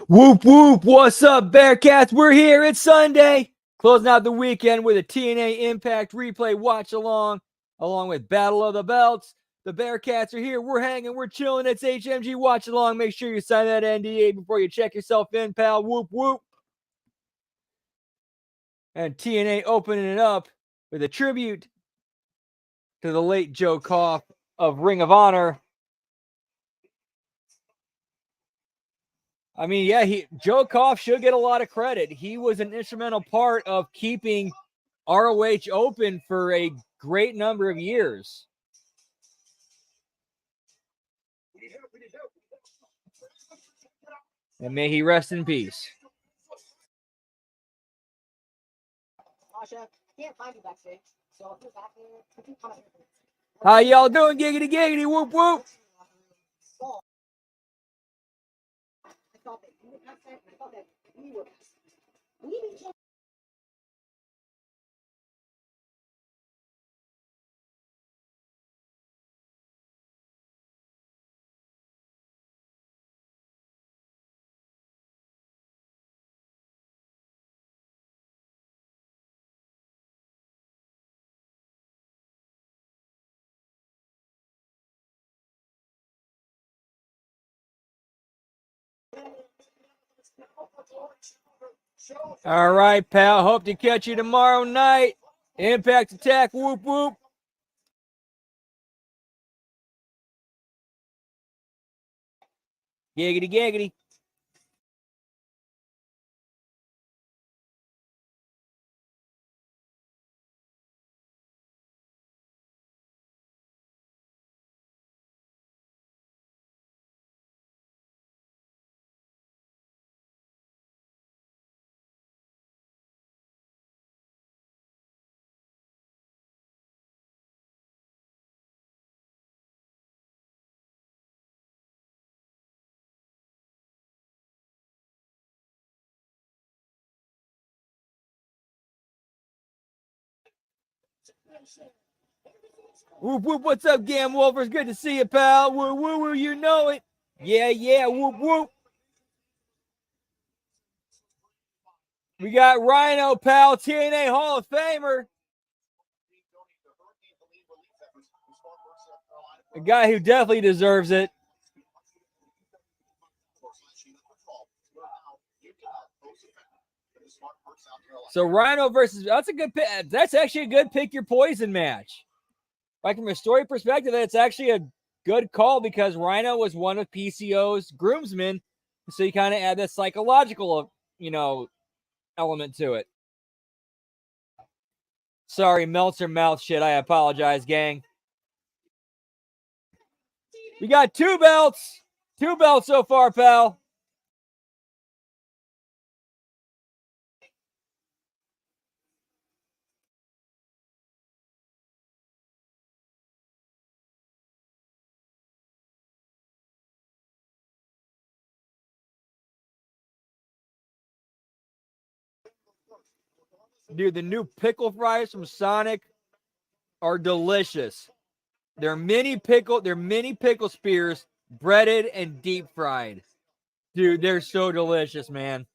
Whoop, whoop. What's up, Bearcats? We're here. It's Sunday. Closing out the weekend with a TNA Impact Replay Watch-Along, along with Battle of the Belts. The Bearcats are here. We're hanging. We're chilling. It's HMG Watch-Along. Make sure you sign that NDA before you check yourself in, pal. Whoop, whoop. And TNA opening it up with a tribute to the late Joe Koff of Ring of Honor. I mean, yeah, Joe Koff should get a lot of credit. He was an instrumental part of keeping ROH open for a great number of years. And may he rest in peace. How y'all doing? Giggity, giggity, whoop, whoop. All right, pal. Hope to catch you tomorrow night. Impact Attack, whoop, whoop. Giggity, giggity. Whoop, whoop. What's up, Gam Wolfers? Good to see you, pal. Woo, woo, woo. You know it. Yeah, yeah. Whoop, whoop. We got Rhino, pal. TNA Hall of Famer. A guy who definitely deserves it. So Rhino versus, that's a good pick. That's actually a good pick your poison match. Like from a story perspective, it's actually a good call because Rhino was one of PCO's groomsmen. So you kind of add that psychological, element to it. Sorry, Meltzer mouth shit. I apologize, gang. We got 2 belts. 2 belts so far, pal. Dude, the new pickle fries from Sonic are delicious. They're mini pickle spears, breaded and deep fried. Dude, they're so delicious, man.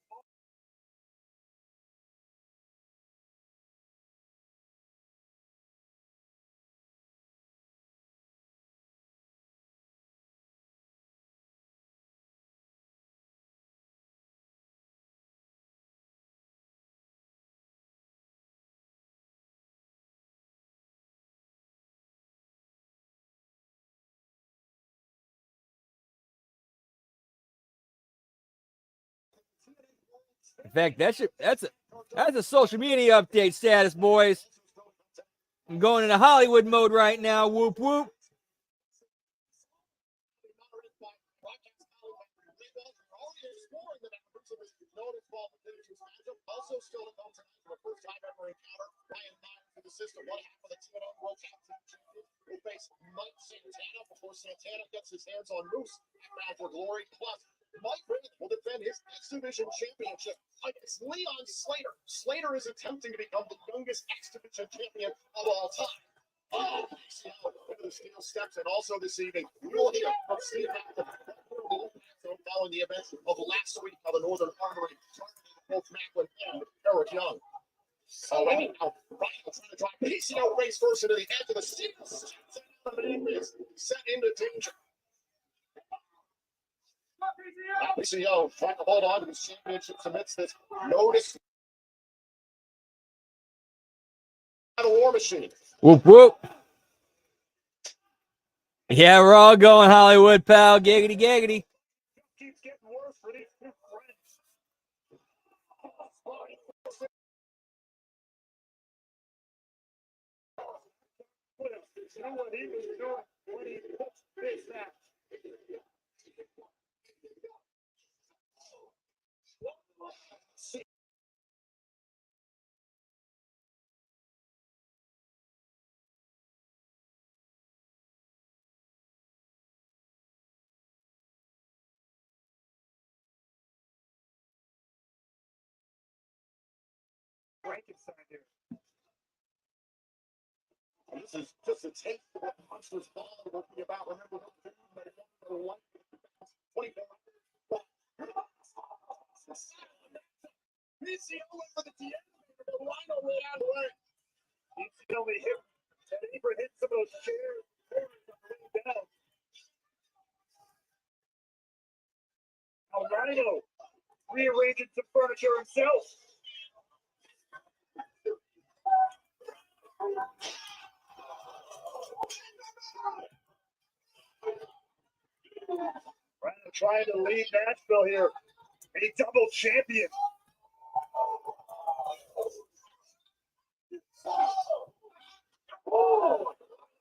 In fact, that's a social media update status, boys. I'm going into Hollywood mode right now. Whoop whoop. Also still to come tonight for the first time ever encounter Ryan Myers for the system. One half of the TNA World Tag Team Champions will face Mike Santana before Santana gets his hands on Moose at Bound for Glory. Plus, Mike Ray will defend his X Division Championship against Leon Slater. Slater is attempting to become the youngest X Division champion of all time. Oh, into the steel steps, and also this evening, we will hear from Steve Hackett. following the event of last week of the Northern Armory, both Macklin and Eric Young. So right now, Rhino trying to drive PCO race first into the edge of the seat. Set into danger. PCO trying to hold on to the championships amidst this notice. The War Machine. Whoop, whoop. Yeah, we're all going Hollywood, pal. Giggity, giggity. Keeps getting worse for these two friends. You know what he was doing when he put this back. Frankenstein here. This is just a taste of what Monsters Ball will be about. Remember the 24. PCO went for the DM. The Rhino way out of the way. PCO hit. And Ibra hit some of those chairs. Down. Now Rhino rearranging some furniture himself. Rhino trying to lead Nashville here. A double champion. Oh,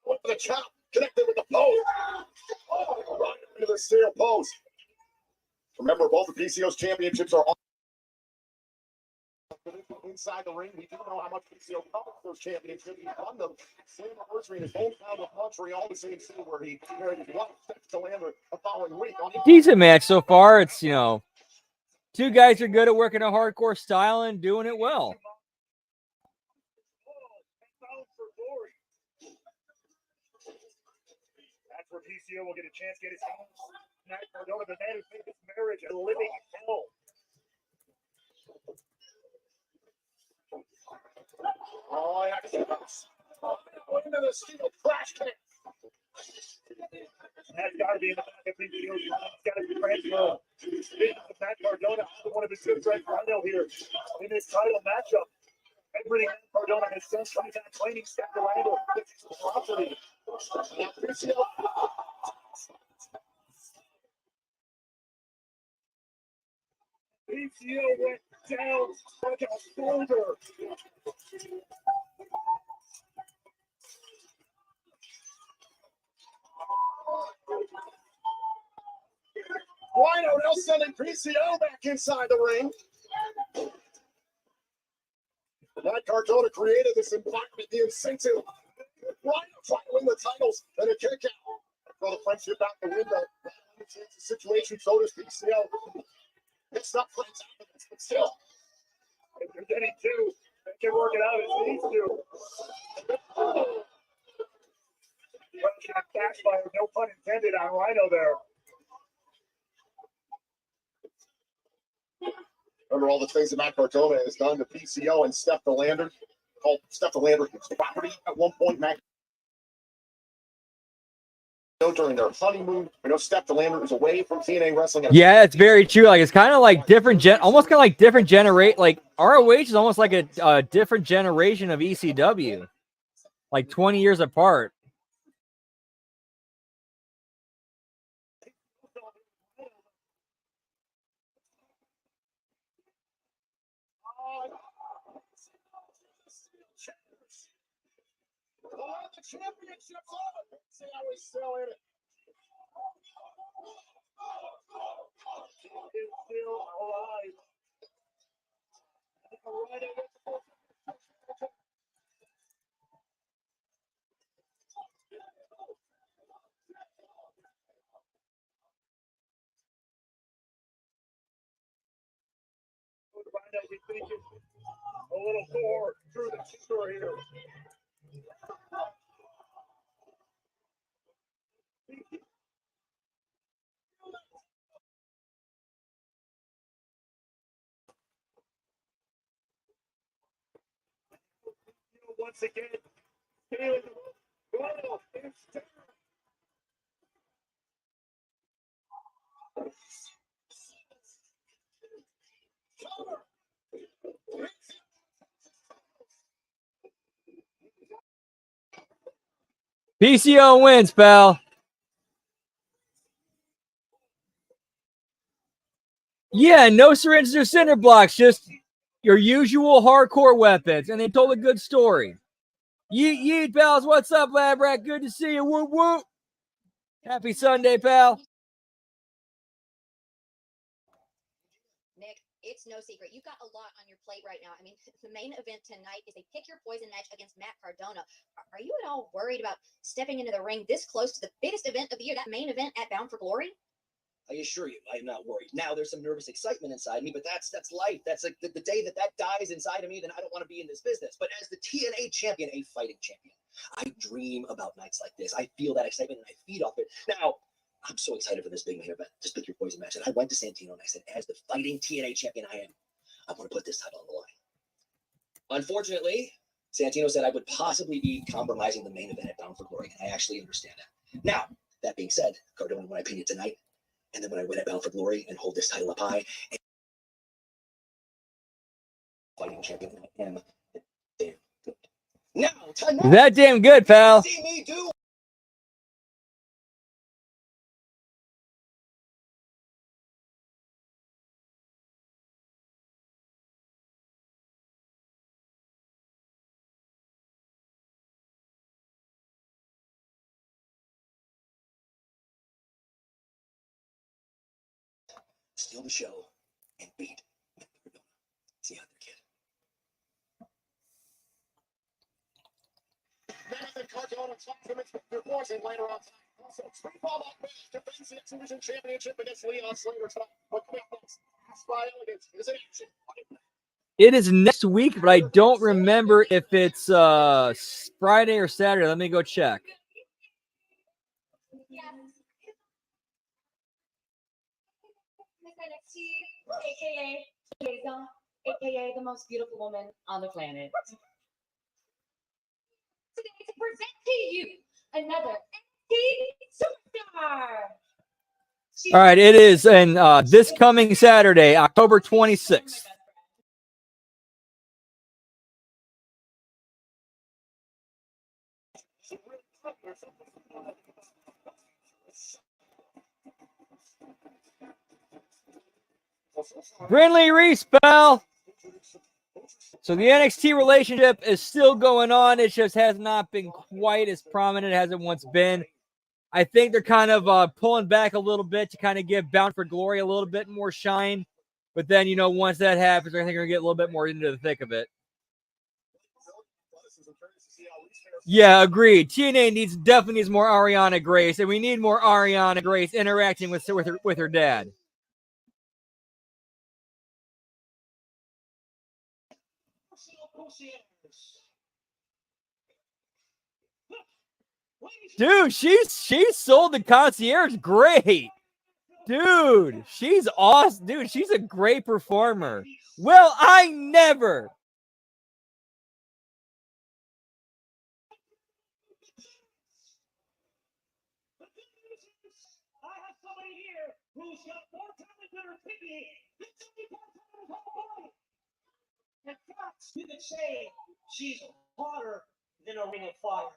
look at the chop. Connected with the post. Oh, right into the steel post. Remember, both the PCO's championships are on. Inside the ring, we do know how much PCO covers those championships. He won them. Same anniversary in his hometown of Montreal, the same city where he married his wife, to Lambert, the following week. Decent match so far. It's, two guys are good at working a hardcore style and doing it well. That's where PCO will get a chance to get his hands. Matt Cardona, the man who made this marriage a living hell. Oh, yeah. Into the steel crash can. That's got to be in the back of PCO's line. It's got to be transferred. Matt Cardona, one of his good friends, Rhino here in this title matchup. Everything Cardona has done, trying to claiming step to Randall. Property. Now, PCO. PCO went down like a boulder. Rhino now sending PCO back inside the ring. Matt Cardona created this environment, the incentive. Rhino trying to win the titles and a kick out. Throw the friendship out the window. It's a situation, so does PCO. It's not friends out of this, but still. If there's any two that can work it out, it's these two. Well, backfire, no pun intended on Rhino there. Remember all the things that Matt Cardona has done to PCO and Steph DeLander? Called Steph DeLander his property at one point. Matt during their honeymoon. I know Steph DeLander was away from TNA wrestling. Yeah, it's very true. Like, it's kind of like different almost kind of like different generate. Like ROH is almost like a different generation of ECW, like 20 years apart. The championship's on. See how he's still in it. He's still alive. A little more through the keeper here. once again. Feeling the oh, it's PCO wins, pal. Yeah, no syringes or cinder blocks, just your usual hardcore weapons. And they told a good story. Yeet, yeet, pals. What's up, Lab Rat? Good to see you. Whoop, whoop. Happy Sunday, pal. Nick, it's no secret. You've got a lot on your plate right now. I mean, the main event tonight is a pick your poison match against Matt Cardona. Are you at all worried about stepping into the ring this close to the biggest event of the year, that main event at Bound for Glory? I assure you, I am not worried. Now, there's some nervous excitement inside me, but that's life. That's like the day that dies inside of me, then I don't want to be in this business. But as the TNA champion, a fighting champion, I dream about nights like this. I feel that excitement and I feed off it. Now, I'm so excited for this big main event. Just pick your poison match. And I went to Santino and I said, as the fighting TNA champion I am, I want to put this title on the line. Unfortunately, Santino said I would possibly be compromising the main event at Bound for Glory, and I actually understand that. Now, that being said, Cardona, in my opinion, tonight, and then when I win at Bound for Glory and hold this title up high, and fighting champion I am, damn good. Now, tonight, That damn good, pal. see me do. Steal the show and beat Cardona. See how they're kid. Jonathan Cardona compliments Victor Fortune later on tonight. Also, Streetball Lock Match defends the Exhibition Championship against Leon Slater tonight. But coming up next, Ask by Elegance is in action. It is next week, but I don't remember if it's Friday or Saturday. Let me go check. AKA the most beautiful woman on the planet. Today to present to you another NXT superstar. All right, it is and this coming Saturday, October 26th. Brindley Reese, pal. So the NXT relationship is still going on. It just has not been quite as prominent as it once been. I think they're kind of pulling back a little bit to kind of give Bound for Glory a little bit more shine. But then, you know, once that happens, I think they're going to get a little bit more into the thick of it. Yeah, agreed. TNA definitely needs more Ariana Grace, and we need more Ariana Grace interacting with her dad. Dude, she's sold the concierge great. Dude, she's awesome. Dude, she's a great performer. Well, I never. I have somebody here who's got more talent than her kidney. In fact, you could say she's hotter than a ring of fire.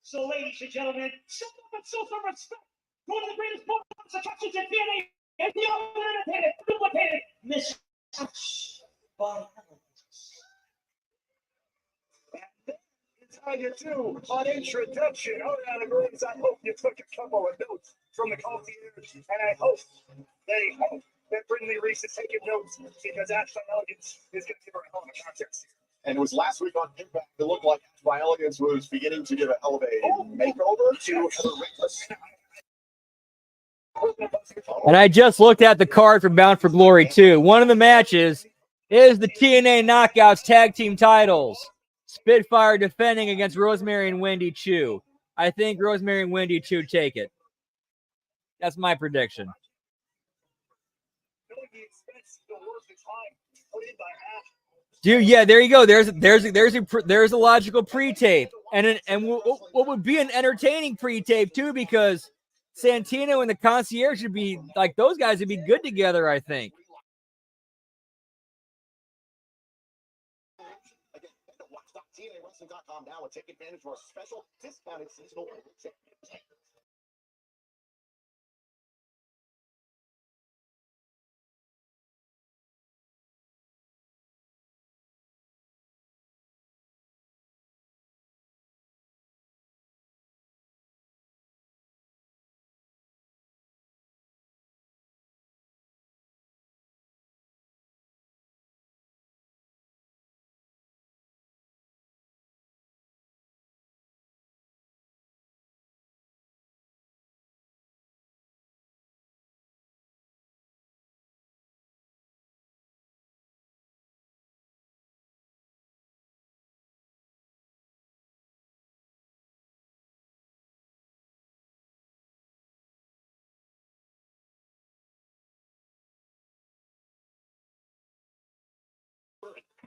So, ladies and gentlemen, show up and show some respect. One of the greatest performance attractions in TNA, and the unlimited, duplicated, Miss by It's how you do on introduction. Ariana Grace, I hope you took a couple of notes from the concierge, and I hope that Brindley Reese is taking notes because Ash by Elegance is going to give her a hell of a contest. And it was last week on Impact. It looked like Ash by Elegance was beginning to give a hell of a makeover to her Reckless. And I just looked at the card for Bound for Glory 2. One of the matches is the TNA Knockouts Tag Team titles. Spitfire defending against Rosemary and Wendy Chu. I think Rosemary and Wendy Chu take it. That's my prediction. Dude, yeah, there you go. There's a logical pre-tape, and what would be an entertaining pre-tape too, because Santino and the Concierge should be like, those guys would be good together, I think. Again, head to watch.tnawrestling.com now and take advantage of our special discounted seasonal championship.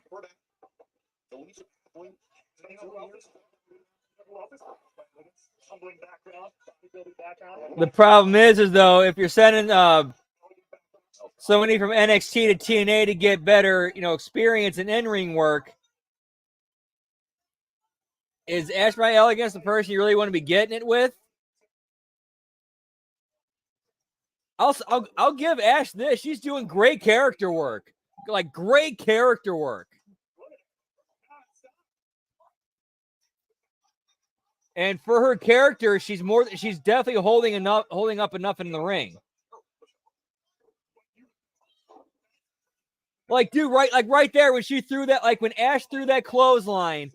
We're back. The Legion Wing. The problem is though, if you're sending somebody from NXT to TNA to get better, experience and in-ring work, is Ash by Elegance the person you really want to be getting it with? I'll give Ash this. She's doing great character work. Like, great character work. And for her character, she's definitely holding up enough in the ring. Like, dude, right there when she threw that, like when Ash threw that clothesline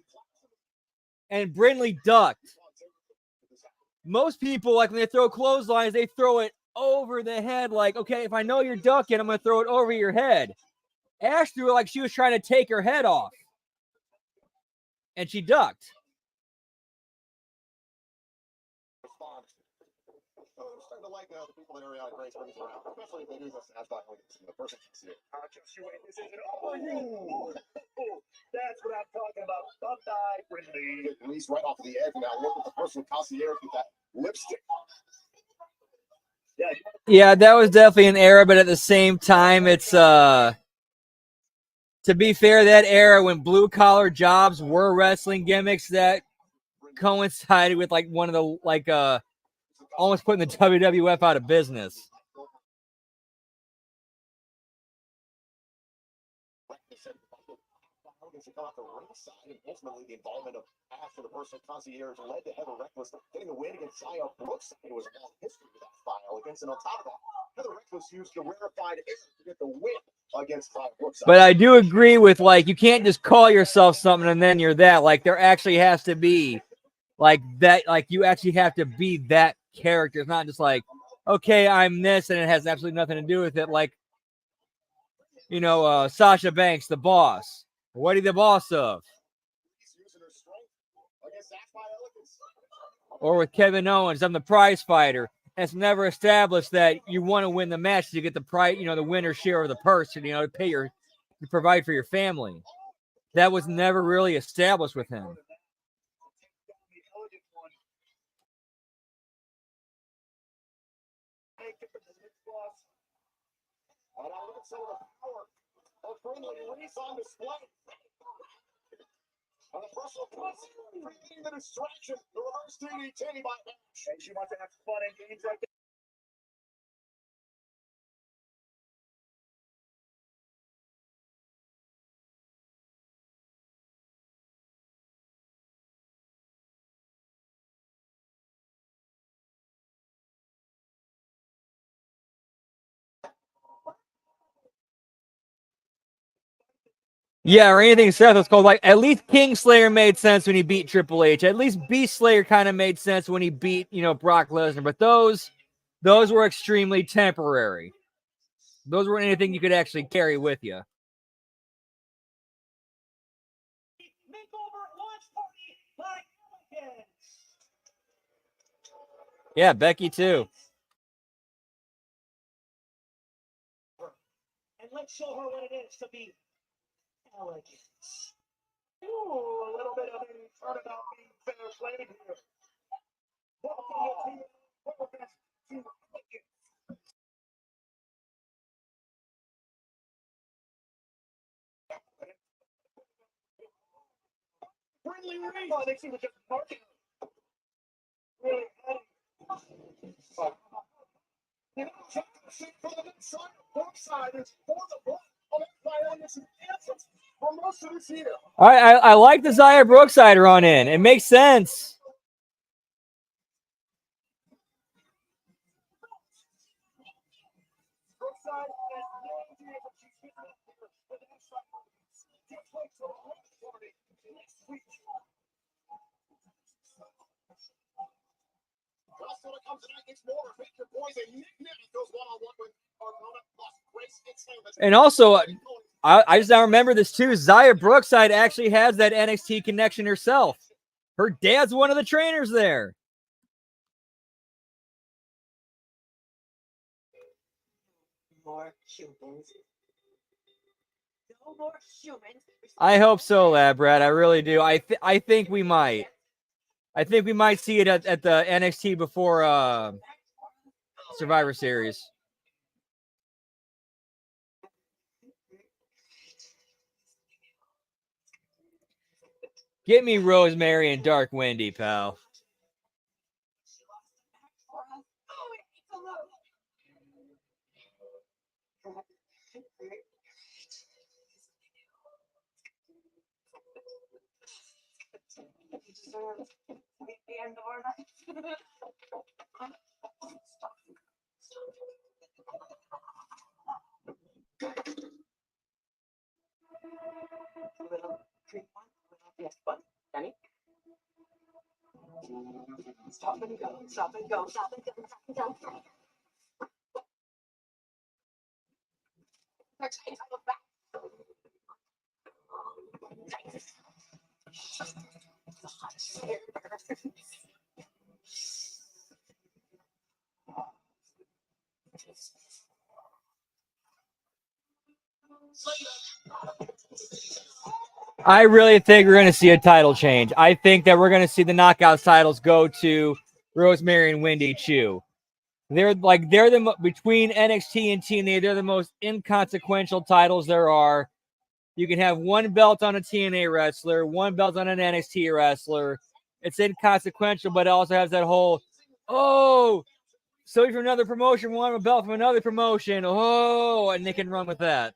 and Brindley ducked. Most people, like when they throw clotheslines, they throw it over the head. Like, okay, if I know you're ducking, I'm going to throw it over your head. Ash threw it like she was trying to take her head off. And she ducked. I'm starting to like the people that Ariana Grace brings around, especially if they do this as the person can see it. Just you wait, this isn't over. That's what I'm talking about. Bye-bye, Brindley. Released right off the edge. Now look at the person with Concierge with that lipstick. Yeah, that was definitely an era, but at the same time, it's to be fair, that era when blue collar jobs were wrestling gimmicks, that coincided with like one of the almost putting the WWF out of business. Come out the ringside, and ultimately the involvement of Ash for the personal Concierge led to Heather Reckless getting the win against Xia Brooks. It was a long history with that file against, and on top of that, Heather Reckless used the rarefied air to get the win against Xia Brooks. But I do agree with, like, you can't just call yourself something and then you're that. Like, there actually has to be like that. Like, you actually have to be that character. It's not just like, okay, I'm this, and it has absolutely nothing to do with it. Like, Sasha Banks, the boss. What are you the boss of? Or with Kevin Owens, I'm the prize fighter. And it's never established that you want to win the match to get the prize, the winner's share of the purse, to provide for your family. That was never really established with him. On display. On the personal creating the distraction, the reverse DDT by Ash. And she wants to have fun and games like that. Yeah, or anything Seth was called. Like, at least Kingslayer made sense when he beat Triple H. At least Beast Slayer kind of made sense when he beat, Brock Lesnar. But those were extremely temporary. Those weren't anything you could actually carry with you. Yeah, Becky too. And let's show her what it is to be elegance. Ooh, a little bit of a turnabout being fair play here. Welcome to elegance. Friendly release. I think she was just marking. Really heavy. You know, check the shape for the next side. Both sides for the block. For most of this year. All right, I like the Xia Brookside run in. It makes sense. And also, I just now remember this too. Xia Brookside actually has that NXT connection herself. Her dad's one of the trainers there. More humans. No more humans. I hope so, Lab Brad. I really do. I think we might. I think we might see it at the NXT before Survivor Series. Get me Rosemary and Dark Wendy, pal. Yes, but Danny. Stop and go, stop and go, stop and go, stop and go. I really think we're going to see a title change. I think that we're going to see the Knockouts titles go to Rosemary and Wendy Chu. They're between NXT and TNA, they're the most inconsequential titles there are. You can have one belt on a TNA wrestler, one belt on an NXT wrestler. It's inconsequential, but it also has that whole, oh, so from another promotion, want a belt from another promotion. Oh, and they can run with that.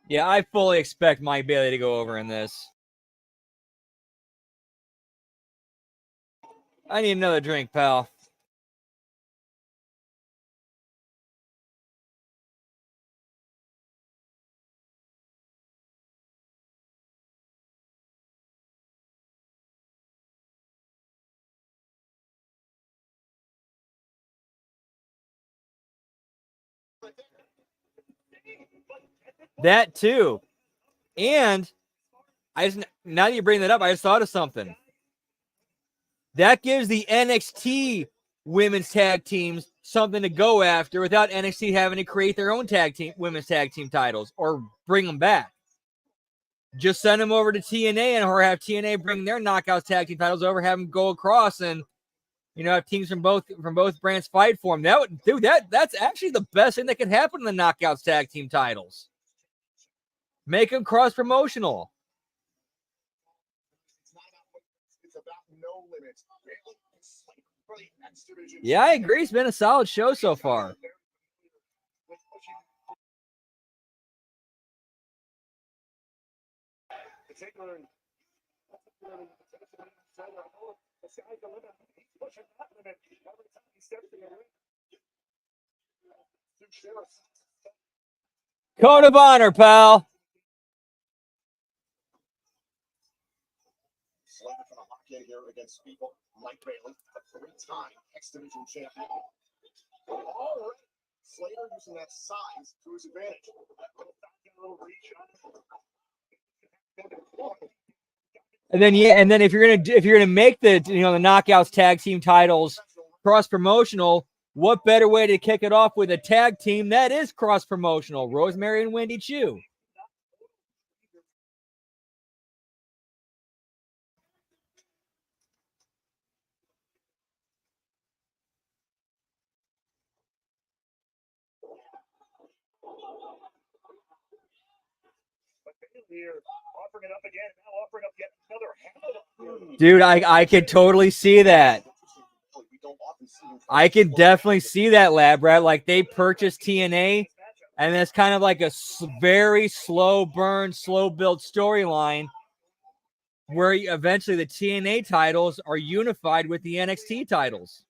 Yeah, I fully expect Mike Bailey to go over in this. I need another drink, pal. That too. And now that you bring that up, I just thought of something. That gives the NXT women's tag teams something to go after without NXT having to create their own women's tag team titles or bring them back. Just send them over to TNA or have TNA bring their Knockouts tag team titles over, have them go across, and have teams from both brands fight for them. That's actually the best thing that could happen in the Knockouts tag team titles. Make them cross promotional. Yeah, I agree. It's been a solid show so far. Code of honor, pal. Slated for the lock-in here against Mike Bailey, a three-time X Division champion. All right. Slater using that size to his advantage. And then if you're gonna make the the Knockouts tag team titles cross promotional, what better way to kick it off with a tag team that is cross promotional? Rosemary and Wendy Chu. Dude, I could totally see that. I could definitely see that, Lab Rat. Like they purchased TNA, and that's kind of like a very slow burn, slow build storyline where eventually the TNA titles are unified with the NXT titles.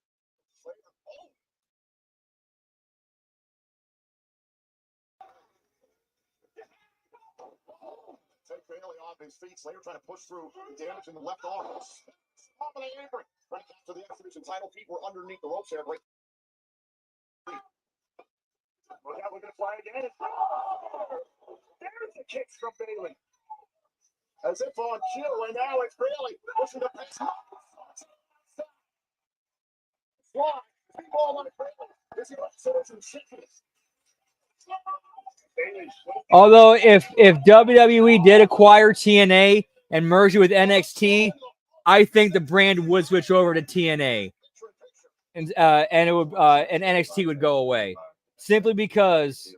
Bailey off his feet. Slater trying to push through the damage in the left arm. Top of the apron. Right after the Exhibition title feet were underneath the ropes there. Right. Look out, we're going to fly again. There's the kicks from Bailey. As if on cue, and now it's Bailey pushing the pass. Fly. Three ball on Bailey. This is Citizen Sickness. Although if WWE did acquire TNA and merge it with NXT, I think the brand would switch over to TNA, and it would and NXT would go away, simply because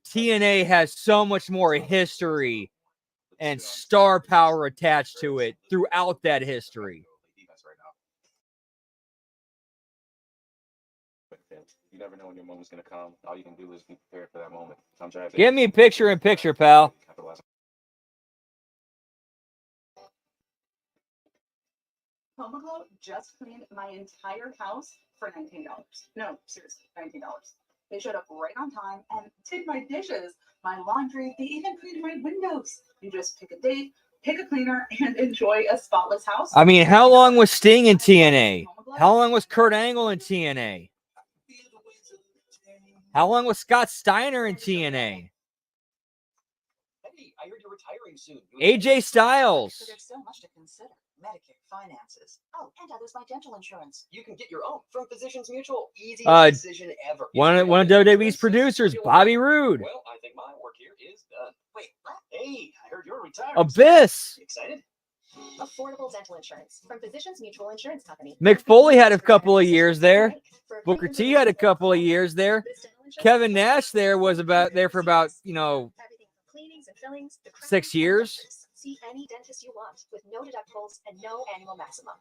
TNA has so much more history and star power attached to it throughout that history. You never know when your moment's going to come. All you can do is be prepared for that moment. Give me picture-in-picture, pal. Home Glow just cleaned my entire house for $19. No, seriously, $19. They showed up right on time and did my dishes, my laundry. They even cleaned my windows. You just pick a date, pick a cleaner, and enjoy a spotless house. I mean, how long was Sting in TNA? How long was Kurt Angle in TNA? How long was Scott Steiner in TNA? Hey, I heard you're retiring soon. AJ Styles. So there's so much to consider. Medicare, finances. Oh, and others like dental insurance. You can get your own from Physicians Mutual. Easiest decision ever. One of WWE's producers, Bobby Roode. Well, I think my work here is done. Wait, what? Hey, I heard you're retired. Abyss. Excited? Affordable dental insurance from Physicians Mutual Insurance Company. Mick Foley had a couple of years there. Booker T had a couple of years there. Kevin Nash was there for about, Cleanings and fillings, 6 years. See any dentist you want with no deductibles and no annual maximum.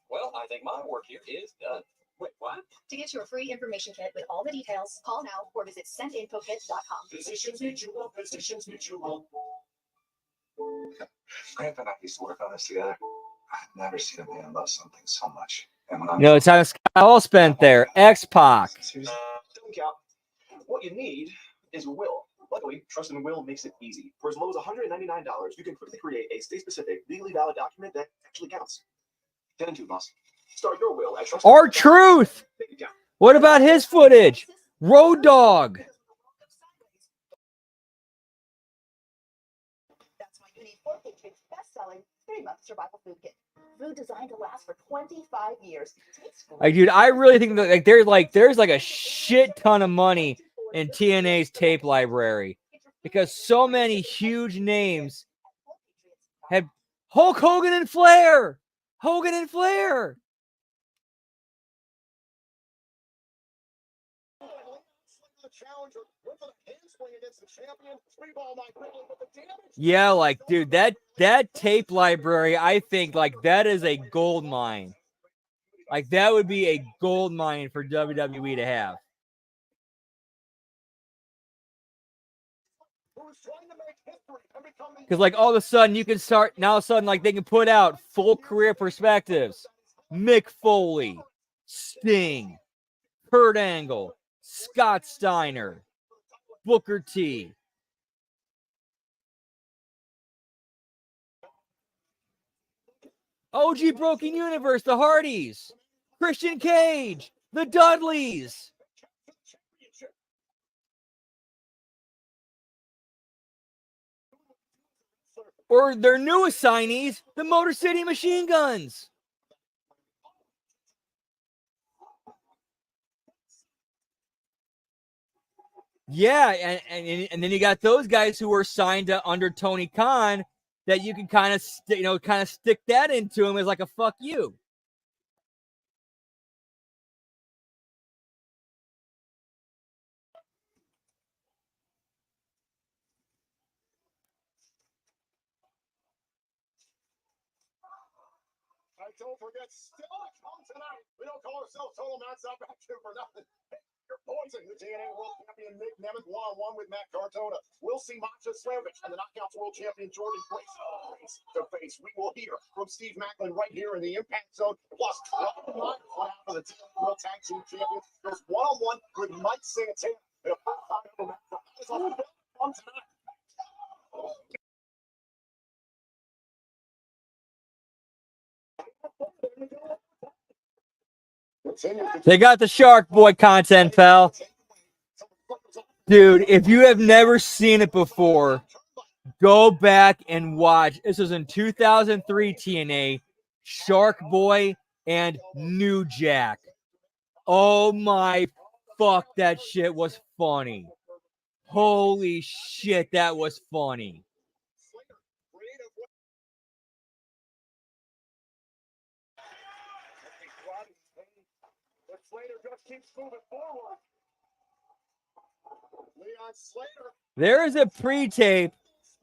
Well, I think my work here is done. Wait, what? To get your free information kit with all the details, call now or visit sendinfokit.com. Physicians Mutual. Physicians Mutual. Grandpa and I used to work on this together. I've never seen a man love something so much. And when It's time Scott all spent there. X-Pac. Seriously? Don't count. What you need is a will. Luckily, Trust and Will makes it easy. For as low as $199, you can quickly create a state-specific, legally valid document that actually counts. 10 and 2, boss. Start your will at Trust. R-Truth. What about his footage? Road Dogg. That's why you need 4K's best-selling 3-month survival food kit. Food designed to last for 25 years. Like, dude, I really think that there's a shit ton of money in TNA's tape library because so many huge names had Hulk Hogan and Flair. Hogan and Flair. Yeah, like, dude, that tape library, I think, like, that is a gold mine. Like, that would be a gold mine for WWE to have. Because, like, all of a sudden, you can start, now all of a sudden, like, they can put out full career perspectives. Mick Foley, Sting, Kurt Angle, Scott Steiner, Booker T. OG Broken Universe, the Hardys, Christian Cage, the Dudleys. or their new assignees, the Motor City Machine Guns. Yeah, and then you got those guys who were signed to under Tony Khan that you can kind of stick that into him as like a fuck you. Don't forget, still to come tonight. We don't call ourselves Total Non-Stop Action for nothing. Your poison, the TNA World Champion Nick Nemeth one-on-one with Matt Cardona. We'll see Masha Slamovich and the Knockouts World Champion Jordan Grace face to face. We will hear from Steve Macklin right here in the Impact Zone. Plus, one out of the TNA World Tag Team Champions goes one-on-one with Mike Santana. In a five-time match. Come tonight. They got the Shark Boy content, pal. Dude, if you have never seen it before, go back and watch. This was in 2003 TNA, Shark Boy and New Jack. Oh my fuck, that shit was funny. Holy shit, that was funny. There is a pre-tape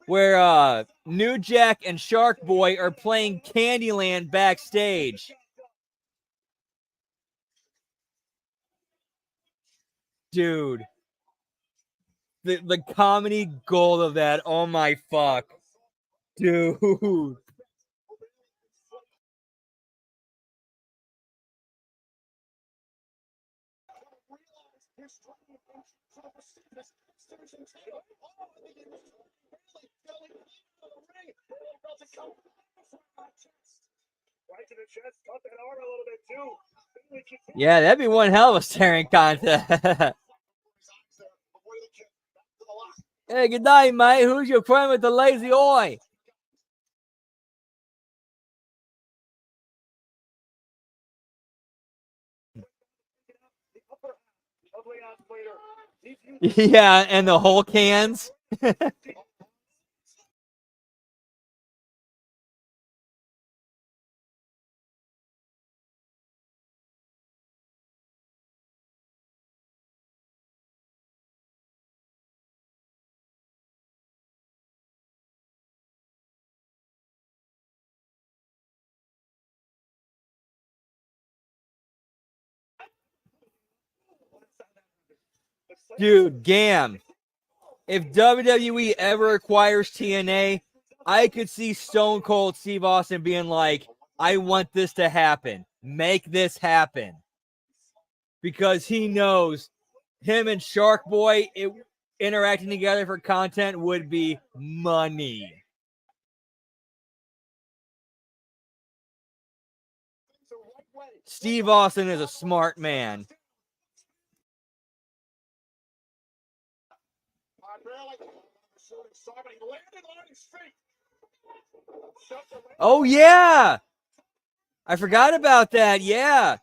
where New Jack and Shark Boy are playing Candyland backstage. Dude. The comedy gold of that. Oh my fuck. Dude. Yeah, that'd be one hell of a staring contest. Hey, good night, mate. Who's your friend with the lazy eye? Yeah, and the Hulk hands. Dude, Gam. If WWE ever acquires TNA, I could see Stone Cold Steve Austin being like, I want this to happen. Make this happen. Because he knows him and Shark Boy interacting together for content would be money. Steve Austin is a smart man. Oh, yeah. I forgot about that. Yeah.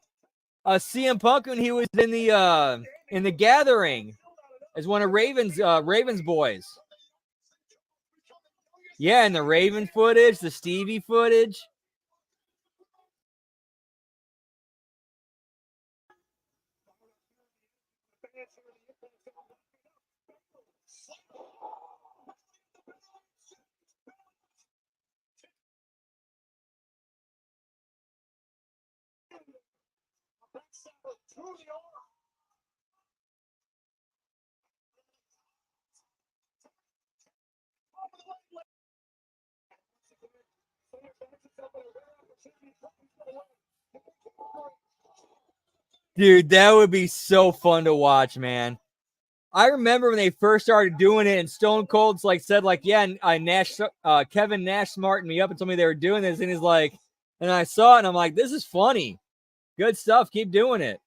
CM Punk when he was in the Gathering as one of Raven's boys. Yeah, and the Raven footage, the Stevie footage. Dude, that would be so fun to watch, man. I remember when they first started doing it, and Stone Cold's said, yeah, Kevin Nash smartened me up and told me they were doing this, and he's like, and I saw it, and I'm like, this is funny. Good stuff. Keep doing it.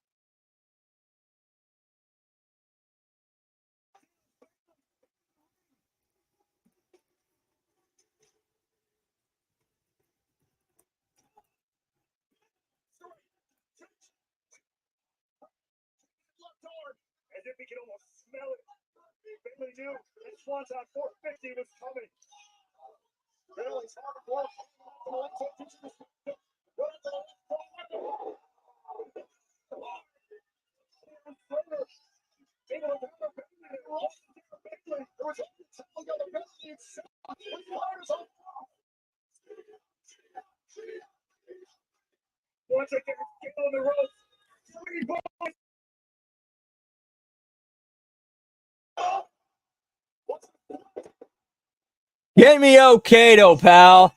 if we can almost smell it. Bailey knew that Swanton 450 was coming. Bailey's hard work. Once again, get on the rope. 3 balls. Get me Okado, pal.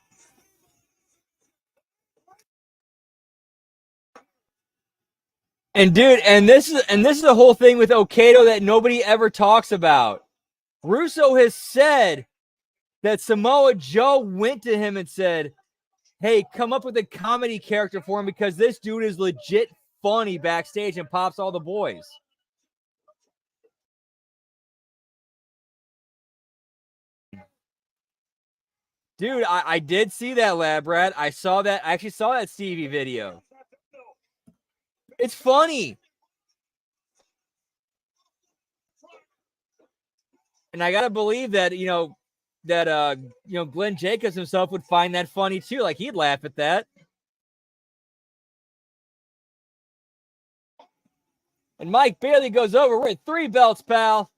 And dude, and this is the whole thing with Okado that nobody ever talks about. Russo has said that Samoa Joe went to him and said, "Hey, come up with a comedy character for him because this dude is legit funny backstage and pops all the boys." Dude, I did see that, Lab Rat. I actually saw that Stevie video. It's funny. And I gotta believe that, Glenn Jacobs himself would find that funny too. Like, he'd laugh at that. And Mike Bailey goes over. We're at 3 belts, pal.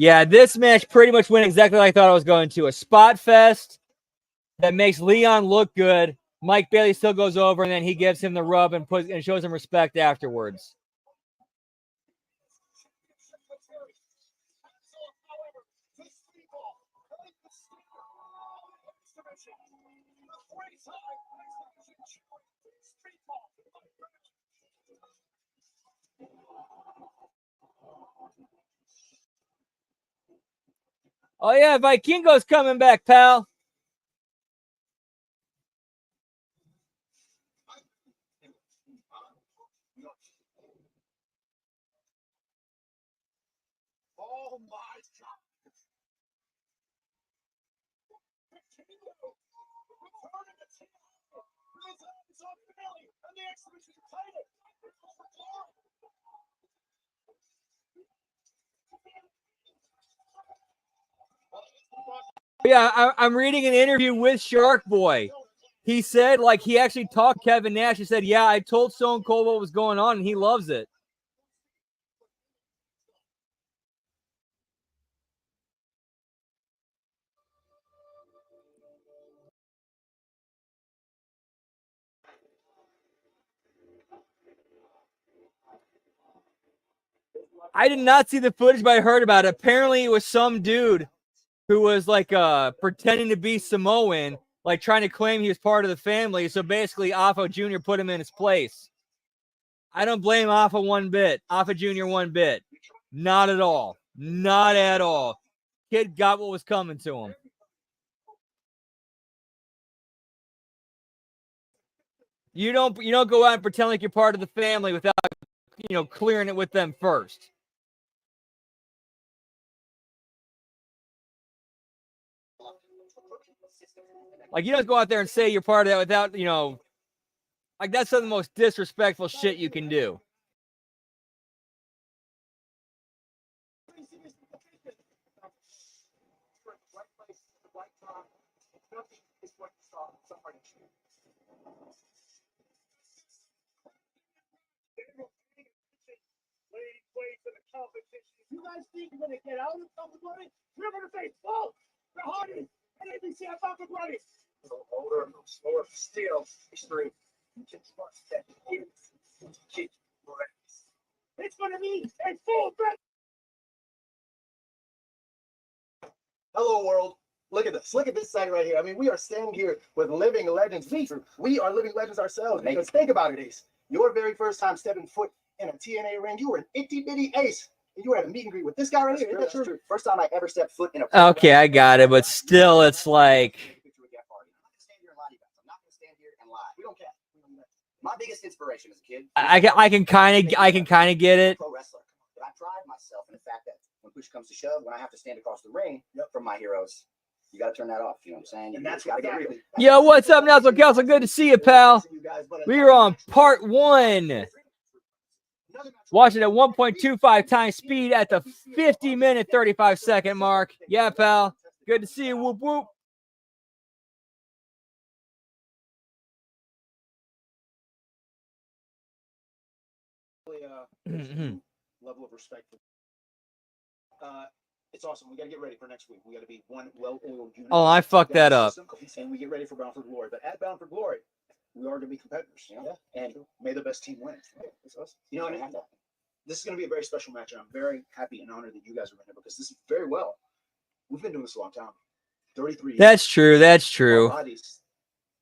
Yeah, this match pretty much went exactly like I thought it was going to. A spot fest that makes Leon look good. Mike Bailey still goes over, and then he gives him the rub and shows him respect afterwards. Oh yeah, Vikingo's coming back, pal. Oh my God. Yeah, I'm reading an interview with Shark Boy. He said, like, he actually talked Kevin Nash. He said, yeah, I told Stone Cold what was going on, and he loves it. I did not see the footage, but I heard about it. Apparently, it was some dude who was like pretending to be Samoan, like trying to claim he was part of the family. So basically, Alpha Jr. put him in his place. I don't blame Alpha one bit. Alpha Jr. one bit. Not at all. Not at all. Kid got what was coming to him. You don't go out and pretend like you're part of the family without, clearing it with them first. Like, you don't go out there and say you're part of that without, like, that's some of the most disrespectful shit you can do. You guys think you're gonna get out of Falcon Bloody? You're gonna face Paul, the Hardy, and ABC at Falcon Bloody. Older, slower, still extreme. It's gonna be a full bet. Hello, world. Look at this. Look at this side right here. I mean, we are standing here with living legends. We are living legends ourselves. Because think about it, Ace. Your very first time stepping foot in a TNA ring, you were an itty bitty ace You were at a meet and greet with this guy right here. That's true. First time I ever stepped foot in a. Okay, I got it, but still, it's like. I'm not gonna stand here and lie. We don't care. My biggest inspiration as a kid. I can kind of get it. Pro wrestler, but I pride myself in the fact that when push comes to shove, when I have to stand across the ring from my heroes, you got to turn that off. You know what I'm saying? And that's got to get real. Yo, what's up, Nelson Kelso? Good to see you, pal. We are on part 1. Watching at 1.25 times speed at the 50-minute, 35-second mark. Yeah, pal. Good to see you. Whoop, whoop. Level of respect. It's awesome. We got to get ready for next week. We got to be one well-oiled unit. Oh, I fucked that up. And we get ready for Bound for Glory. But at Bound for Glory, we are going to be competitors. You know? Yeah. And may the best team win. You know what I mean? This is going to be a very special match, and I'm very happy and honored that you guys are in it because this is very well. We've been doing this a long time. 33 years. That's true. That's true. Bodies.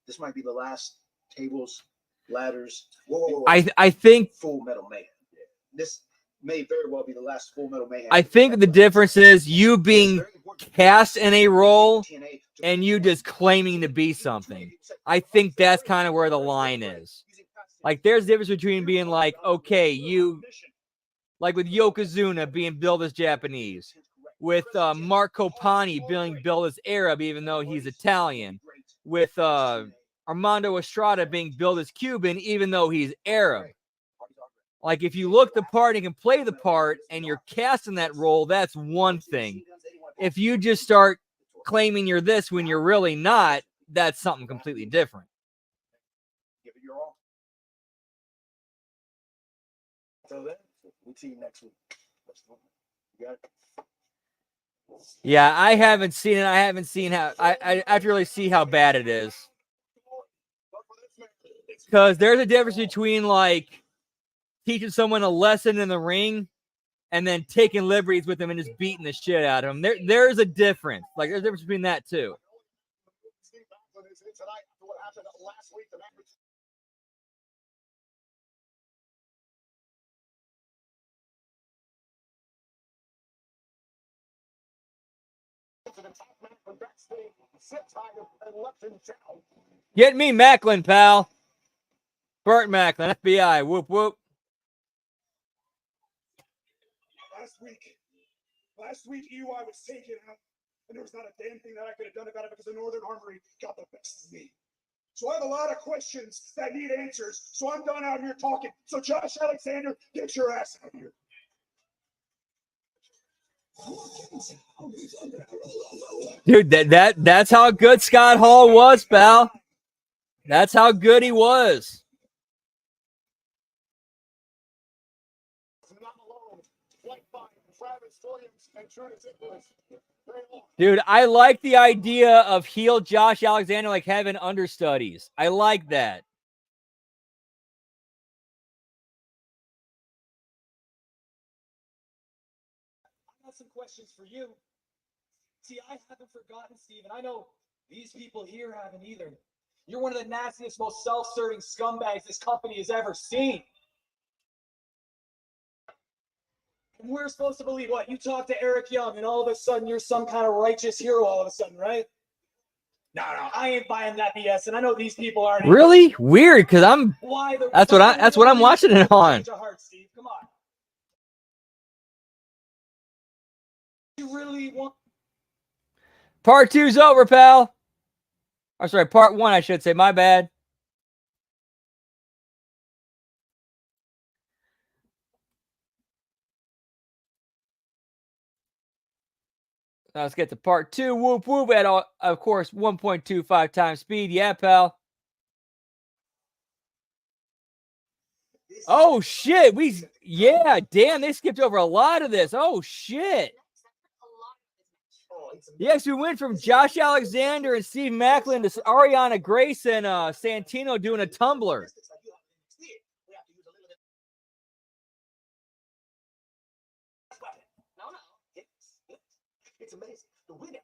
This might be the last tables, ladders. I think Full Metal Mayhem. This may very well be the last Full Metal Mayhem. I think the difference is you being cast in a role and you just claiming to be something. I think that's kind of where the line is. Like, there's a difference between being like, okay, you, like with Yokozuna being billed as Japanese, with Mark Copani being billed as Arab, even though he's Italian, with Armando Estrada being billed as Cuban, even though he's Arab. Like, if you look the part and can play the part and you're cast in that role, that's one thing. If you just start claiming you're this when you're really not, that's something completely different. Give it your all. So then, we'll see you next week. You got it? Yeah, I haven't seen it. I haven't seen how I have to really see how bad it is. Because there's a difference between, like, teaching someone a lesson in the ring and then taking liberties with them and just beating the shit out of them. There's a difference. Like, there's a difference between that too. Get me Macklin, pal. Burt Macklin, FBI. Whoop, whoop. Last week, EY was taken out, and there was not a damn thing that I could have done about it because the Northern Armory got the best of me. So I have a lot of questions that need answers, so I'm done out here talking. So Josh Alexander, get your ass out here. Dude, that's how good Scott Hall was, pal. That's how good he was. Dude, I like the idea of heel Josh Alexander like having understudies. I like that. I got some questions for you. See, I haven't forgotten, Steve, and I know these people here haven't either. You're one of the nastiest, most self-serving scumbags this company has ever seen. And we're supposed to believe what? You talk to Eric Young, and all of a sudden you're some kind of righteous hero all of a sudden, right? No, I ain't buying that BS, and I know these people aren't. Really weird, because that's what I'm watching it on. Heart, Steve. Come on. You really want? Part 2's over, pal. Or sorry, part 1, I should say. My bad. Now let's get to part 2. Whoop, whoop. At, of course, 1.25 times speed. Yeah, pal. Oh, shit. Yeah, damn. They skipped over a lot of this. Oh, shit. Yes, we went from Josh Alexander and Steve Macklin to Ariana Grace and Santino doing a tumbler. It's amazing. The winner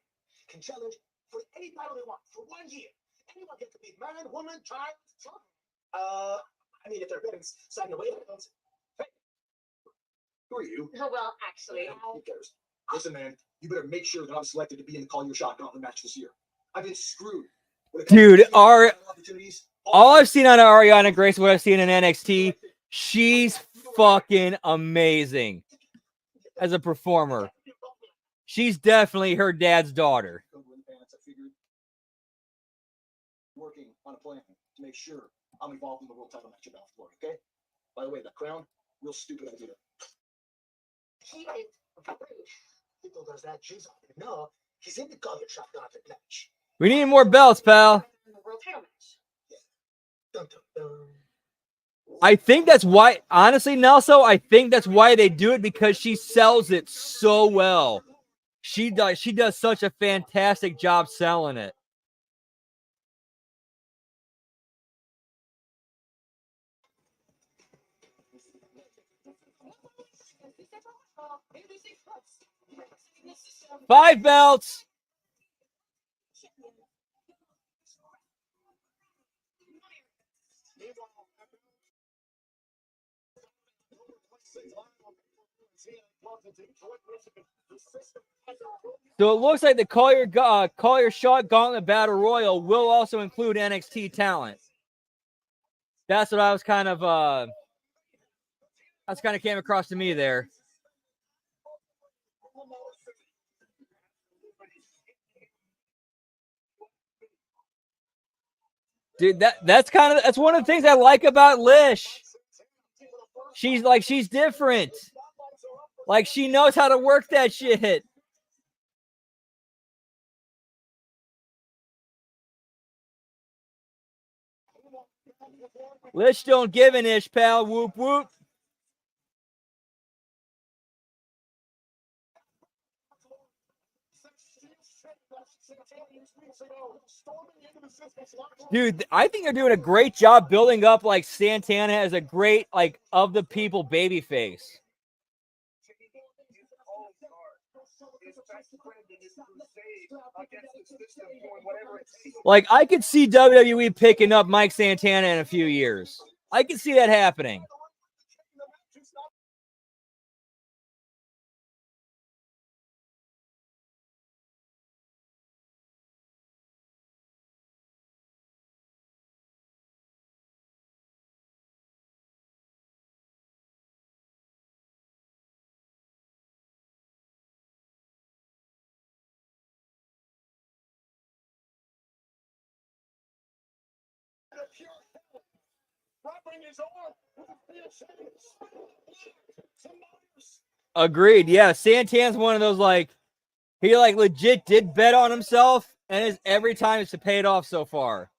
can challenge for any title they want for 1 year. Anyone can compete. Man, woman, child, children. I mean, if they're betting signing away, hey, Who are you? Oh, well, actually, Who cares? Listen, man, you better make sure that I'm selected to be in the Call Your Shot Gauntlet match this year. I've been screwed. When it comes Dude, to opportunities, all I've seen out of Ariana Grace, what I've seen in NXT, she's fucking amazing as a performer. She's definitely her dad's daughter. Working on a plan to make sure I'm involved in the world title match at Baltimore, okay? By the way, that crown, real stupid idea. he is rude. People does that, she's no, he's in the Call Your Shot Gauntlet match. We need more belts, pal. In the world title match. Dun, dun, dun. I think that's why, honestly, Nelson, I think that's why they do it, because she sells it so well. She does such a fantastic job selling it. Five belts. So it looks like the Call Your Shot Gauntlet Battle Royal will also include NXT talent. That's what I was kind of came across to me there. Dude, that's one of the things I like about Lish. She's different. Like, she knows how to work that shit. Lish don't give an ish, pal. Whoop whoop. Dude, I think they're doing a great job building up like Santana as a great of the people babyface. Like, I could see WWE picking up Mike Santana in a few years. I can see that happening. Agreed. Yeah, Santana's one of those, he legit did bet on himself, and every time it's paid off so far.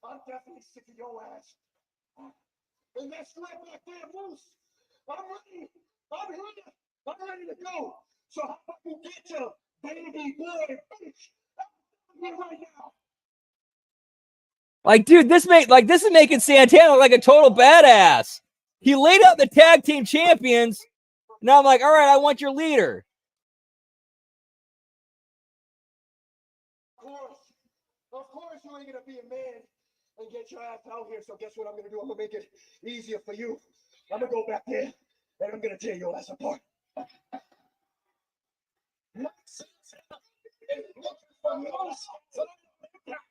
I'm definitely sick of your ass. And that's right back there, Moose. I'm ready. I'm ready. I'm ready to go. So how about you get your baby boy bitch right now? Dude, this is making Santana look like a total badass. He laid out the tag team champions. Now I'm like, all right, I want your leader. Of course you ain't gonna be a man and get your ass out here. So guess what I'm gonna do? I'm gonna make it easier for you. I'm gonna go back there and I'm gonna tear your ass apart.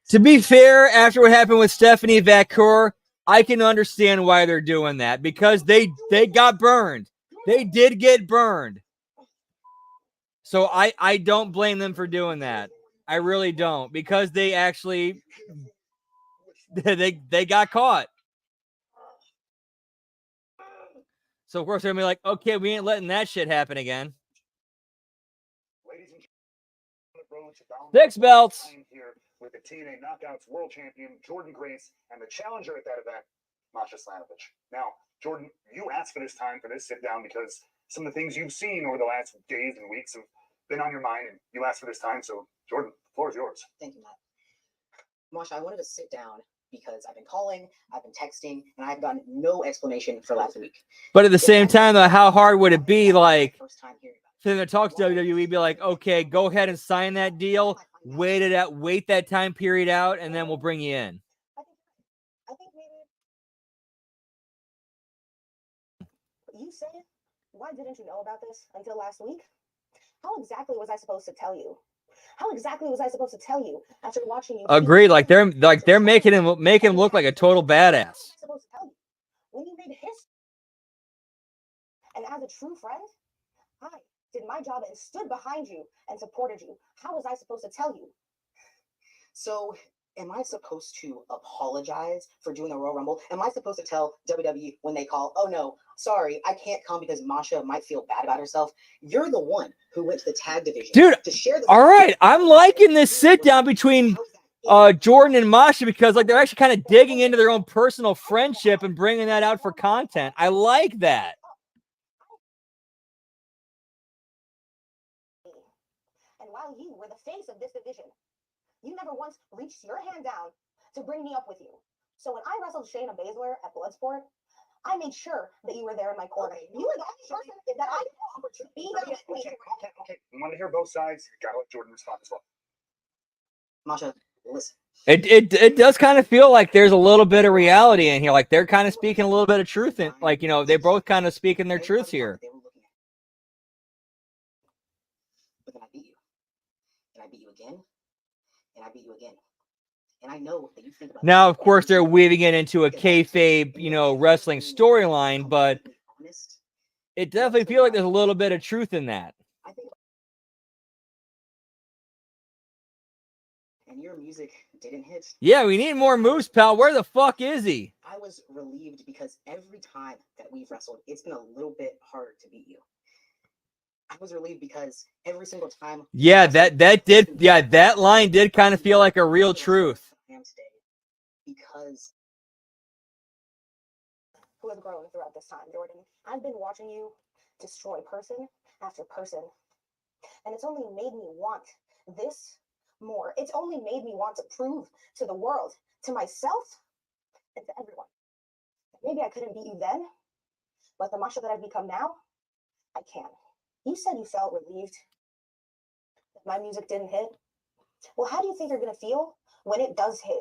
To be fair, after what happened with Stephanie Vacour, I can understand why they're doing that, because they got burned. They did get burned. So I don't blame them for doing that. I really don't, because they actually they got caught. So of course they're gonna be like, okay, we ain't letting that shit happen again. 6 belts. Here with the TNA Knockouts World Champion Jordan Grace and the challenger at that event, Masha Slanovich. Now, Jordan, you asked for this time for this sit down because some of the things you've seen over the last days and weeks have been on your mind, and you asked for this time. So, Jordan, the floor is yours. Thank you, Matt. Masha, I wanted to sit down because I've been calling, I've been texting, and I've gotten no explanation for last week. But at the same time, though, how hard would it be, First time hearing about for them to talk to WWE, be like, okay, go ahead and sign that deal, wait that time period out, and then we'll bring you in. I You say, why didn't you know about this until last week? How exactly was I supposed to tell you? How exactly was I supposed to tell you after watching you? Agreed. Like they're making him look like a total badass. Supposed to tell you when you made history. And as a true friend, I did my job and stood behind you and supported you. How was I supposed to tell you? So, am I supposed to apologize for doing the Royal Rumble? Am I supposed to tell WWE when they call, oh no, sorry, I can't come because Masha might feel bad about herself? You're the one who went to the tag division. Dude, to share the all right. I'm liking this sit down between Jordan and Masha because like they're actually kind of digging into their own personal friendship and bringing that out for content. I like that. And while you were the face of this division, you never once reached your hand down to bring me up with you. So when I wrestled Shayna Baszler at Bloodsport, I made sure that you were there in my corner. You were the only person that I offered to be there with me. Okay. We want to hear both sides. You gotta let Jordan respond as well. Masha, listen. It does kind of feel like there's a little bit of reality in here. Like they're kind of speaking a little bit of truth in, like, you know, they both kind of speaking their truths here. But then I beat you. And I beat you again. And I beat you again. And I know that you think about Now, of course, they're weaving it into a kayfabe, you know, wrestling storyline, but it definitely feels like there's a little bit of truth in that. And your music didn't hit. Yeah, we need more moves, pal. Where the fuck is he? I was relieved because every time that we've wrestled, it's been a little bit harder to beat you. I was relieved because every single time. Yeah, that line did kind of feel like a real truth. Because who has grown throughout this time, Jordan. I've been watching you destroy person after person. And it's only made me want this more. It's only made me want to prove to the world, to myself, and to everyone. Maybe I couldn't beat you then, but the Masha that I've become now, I can. You said you felt relieved that my music didn't hit. Well, how do you think you're going to feel when it does hit?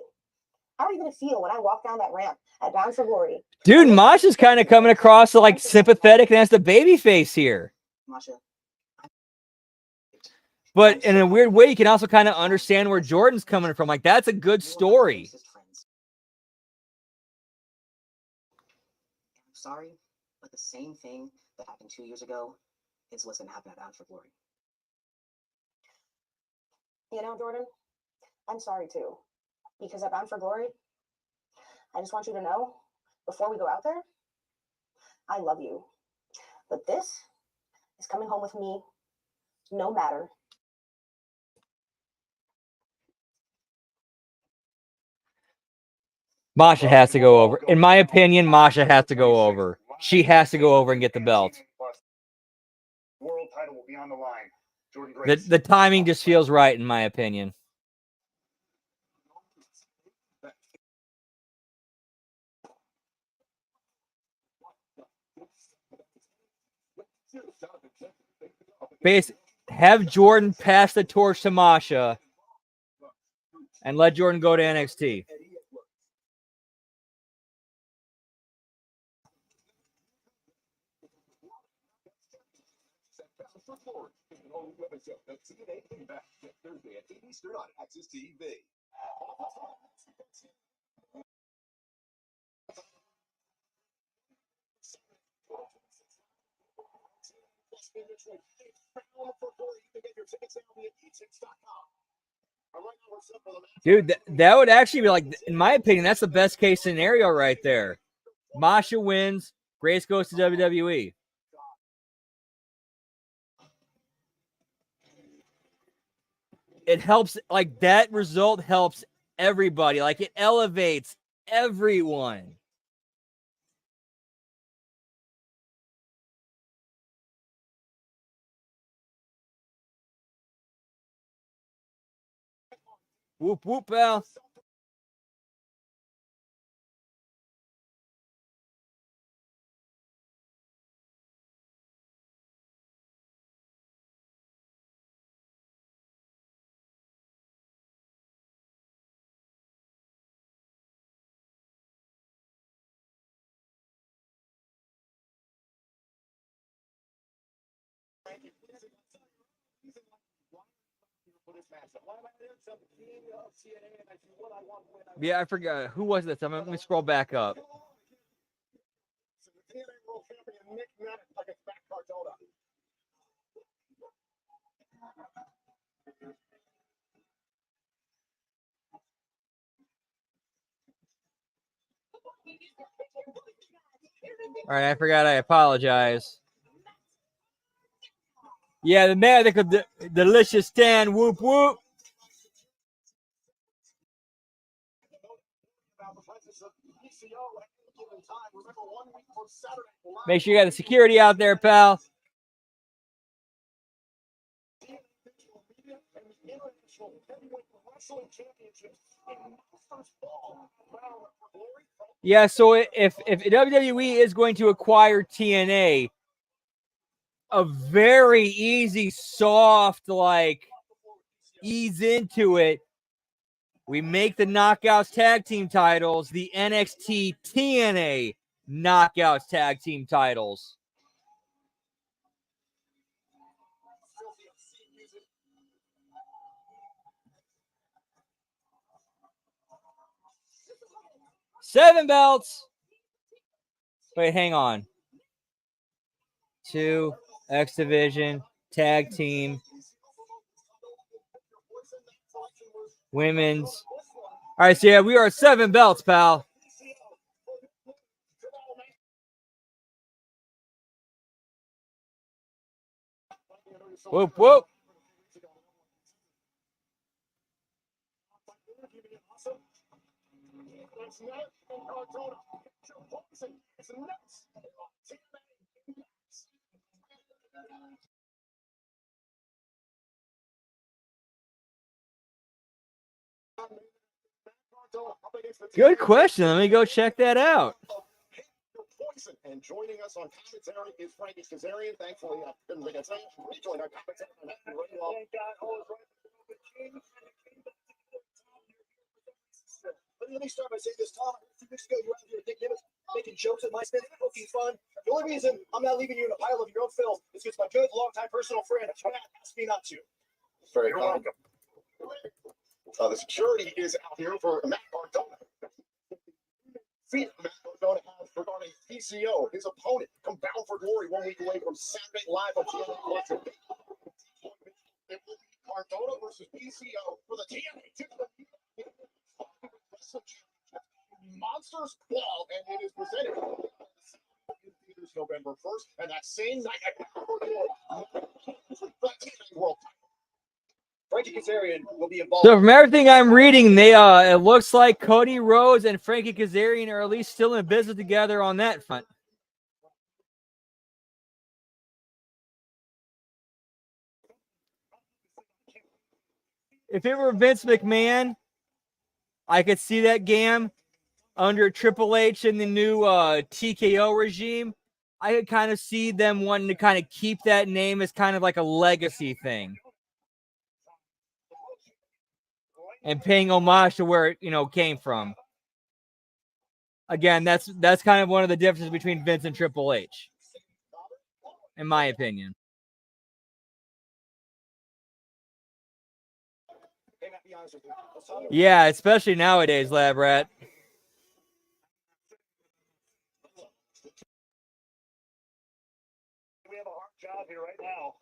How are you going to feel when I walk down that ramp at Bound for Glory? Dude, Masha's kind of coming across like sympathetic and as the baby face here. Masha. But in a weird way, you can also kind of understand where Jordan's coming from. Like, that's a good story. I'm sorry, but the same thing that happened 2 years ago is what's going to happen at Bound for Glory. You know, Jordan, I'm sorry too. Because at Bound for Glory, I just want you to know, before we go out there, I love you. But this is coming home with me, no matter. Masha has to go over. In my opinion, Masha has to go over. She has to go over and get the belt. World title will be on the line. Jordan The, Grace. the timing just feels right, in my opinion. Have Jordan pass the torch to Masha and let Jordan go to NXT. Thursday at 8 Eastern on Access TV. Dude, that would actually be like, in my opinion, that's the best case scenario right there. Masha wins, Grace goes to WWE. It helps, like, that result helps everybody. Like, it elevates everyone. Whoop, whoop, pal. Yeah, I forgot. Who was this? Let me scroll back up. All right, I forgot. I apologize. Yeah, the man that could delicious stand. Whoop whoop. Make sure you got the security out there, pal. Yeah, so if WWE is going to acquire TNA, a very easy, soft, like ease into it. We make the Knockouts tag team titles the NXT TNA Knockouts tag team titles. Seven belts. Wait, hang on. 2 X Division tag team women's. All right, so yeah, we are 7 belts, pal. Whoop whoop. Good question. Let me go check that out. And joining us on commentary is Frankie Kazarian. Thankfully, I couldn't think of time to rejoin our commentary. Let me start by saying this, Tom. 2 weeks ago, you were out here at Dick Nimitz making jokes at my spin, poking fun. The only reason I'm not leaving you in a pile of your own film is because my good, longtime personal friend, Matt, asked me not to. Very welcome. The security is out here for Matt Cardona. Feet Matt Cardona has regarding PCO, his opponent, come bound for glory 1 week away from Saturday live on TNA. It will be Cardona versus PCO for the TNA Monsters Ball, and it is presented November 1st, and that same night at World Frankie Kazarian will be involved. So from everything I'm reading, they it looks like Cody Rhodes and Frankie Kazarian are at least still in business together on that front. If it were Vince McMahon, I could see that game under Triple H and the new TKO regime. I could kind of see them wanting to kind of keep that name as kind of like a legacy thing. And paying homage to where it, came from. Again, that's kind of one of the differences between Vince and Triple H, in my opinion. Yeah, especially nowadays, Lab Rat. We have a hard job here right now.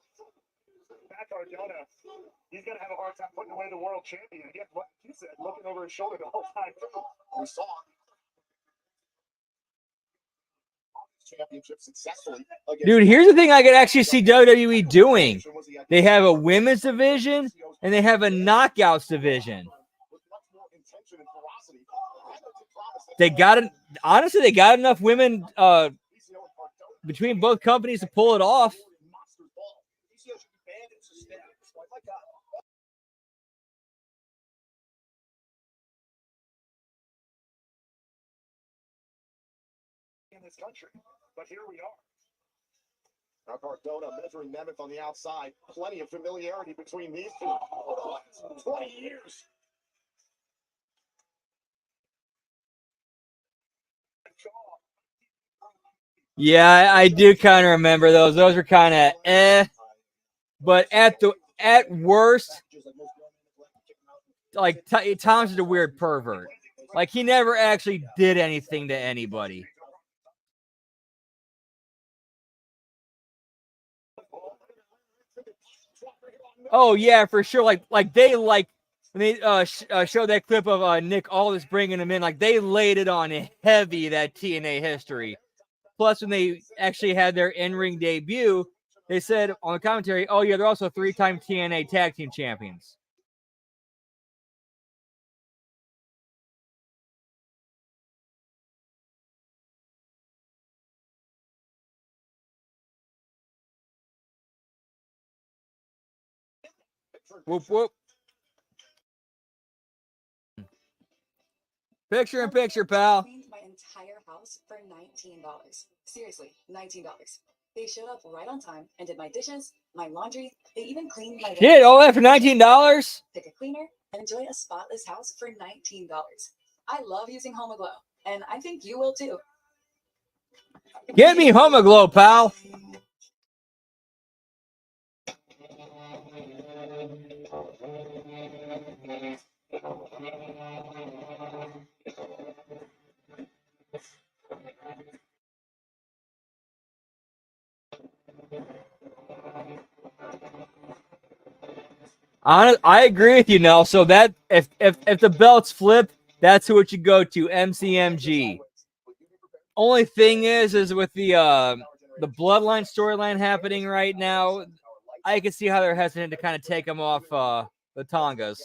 Matt Cardona, he's going to have a hard time putting away the world champion. Yet, what he said, looking over his shoulder the whole time. We saw championship successfully. Dude, here's the thing I could actually see WWE doing. They have a women's division and they have a knockouts division. They got honestly, they got enough women between both companies to pull it off. In this country, but here we are. Now Cardona measuring Nemeth on the outside. Plenty of familiarity between these two. 20 years. Yeah, I do kind of remember those. Those were kind of But at worst, like Tom's is a weird pervert. Like he never actually did anything to anybody. Oh yeah, for sure. Like they when they showed that clip of Nick Aldis bringing him in, like they laid it on heavy, that TNA history. Plus, when they actually had their in-ring debut, they said on the commentary, "Oh yeah, they're also 3-time TNA Tag Team Champions." Whoop whoop. Picture in picture, pal. Cleaned my entire house for $19. Seriously, $19. They showed up right on time and did my dishes, my laundry. They even cleaned my Shit, all that for $19? Pick a cleaner and enjoy a spotless house for $19. I love using Homoglow, and I think you will too. Get me Homoglow, pal. I agree with you, Nell. So that if the belts flip, that's who it should go to, MCMG. Only thing is with the Bloodline storyline happening right now, I can see how they're hesitant to kind of take them off the Tongas.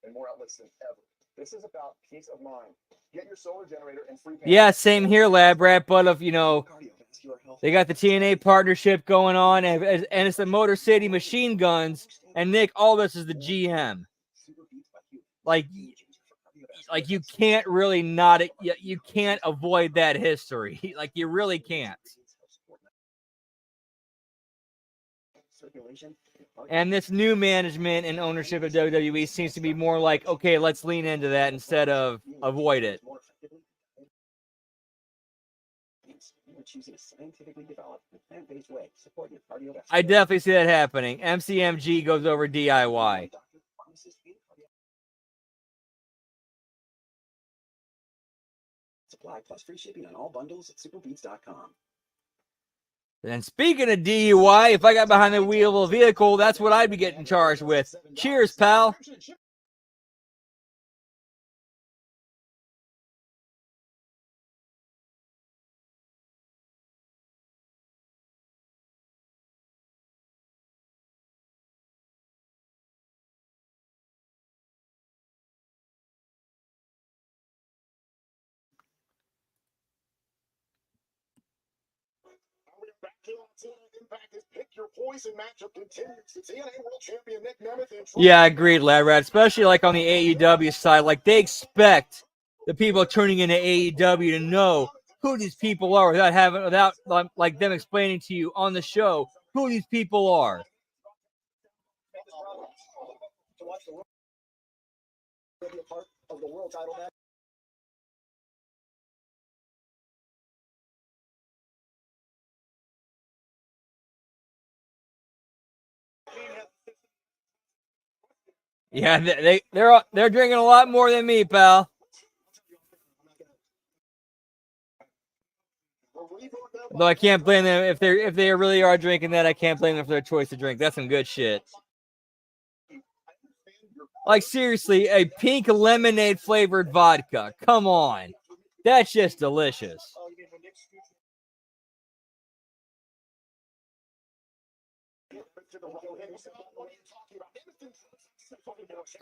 And more outlets than ever. This is about peace of mind. Get your solar generator and free. Yeah, same here, Lab Rat. But if they got the TNA partnership going on, and it's the Motor City Machine Guns, and Nick Aldis is the GM. Like you can't really you can't avoid that history. Like you really can't. And this new management and ownership of WWE seems to be more like, okay, let's lean into that instead of avoid it. I definitely see that happening. MCMG goes over DIY. Supply plus free shipping on all bundles at superbeats.com. And speaking of DUI, if I got behind the wheel of a vehicle, that's what I'd be getting charged with. Cheers, pal. Yeah, I agreed, Lad Rat. Especially like on the AEW side, like they expect the people turning into AEW to know who these people are without like them explaining to you on the show who these people are. Yeah, they're drinking a lot more than me, pal. Though I can't blame them if they really are drinking that. I can't blame them for their choice to drink. That's some good shit. Like seriously, a pink lemonade flavored vodka. Come on, that's just delicious.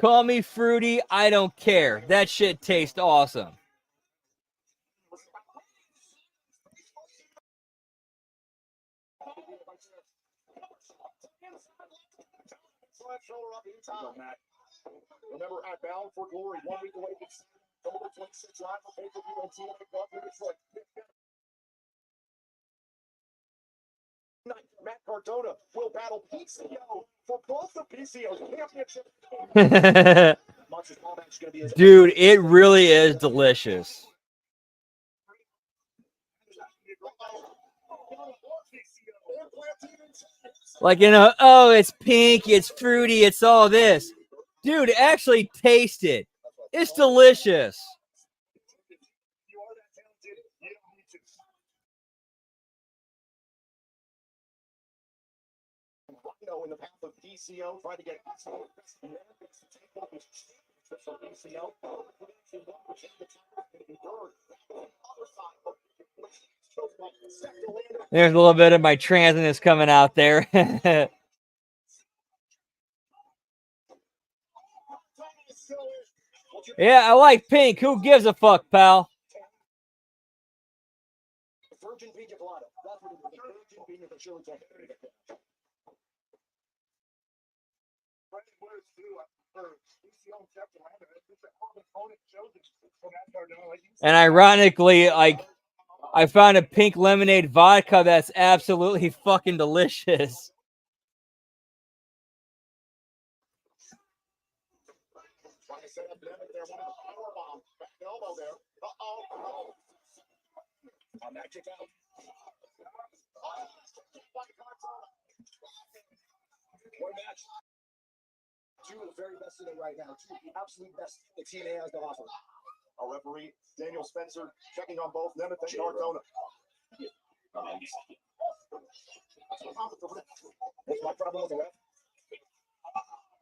Call me fruity, I don't care. That shit tastes awesome. Remember at Bound for Glory 1 week away from October 26th live for pay-per-view on TNA Detroit. Matt Cardona will battle PCO for both the PCO championship. Dude, it really is delicious. Like, you know, oh, it's pink, it's fruity, it's all this. Dude, actually taste it. It's delicious. You are that talented. You don't need to. In the path of DCO, trying to get DCO to take over from DCO. There's a little bit of my transness coming out there. Yeah, I like pink. Who gives a fuck, pal? Virgin Pina Colada. That's what it is. Virgin Pina for sure. And ironically, like, I found a pink lemonade vodka that's absolutely fucking delicious. What a match. Two of the very best in it right now. Two of the absolute best the TNA has to offer. Our referee, Daniel Spencer, checking on both Nemeth and Cardona. What's my problem with the ref?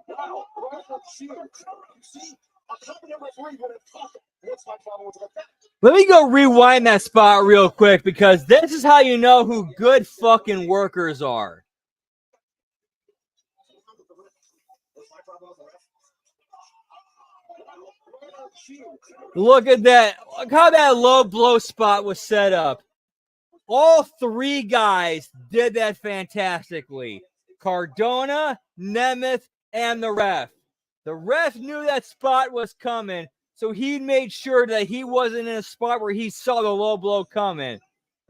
Wow, see, a competent referee would have talked. What's my problem with the ref? Let me go rewind that spot real quick, because this is how you know who good fucking workers are. Look at that. Look how that low blow spot was set up. All three guys did that fantastically. Cardona, Nemeth, and the ref. The ref knew that spot was coming, so he made sure that he wasn't in a spot where he saw the low blow coming.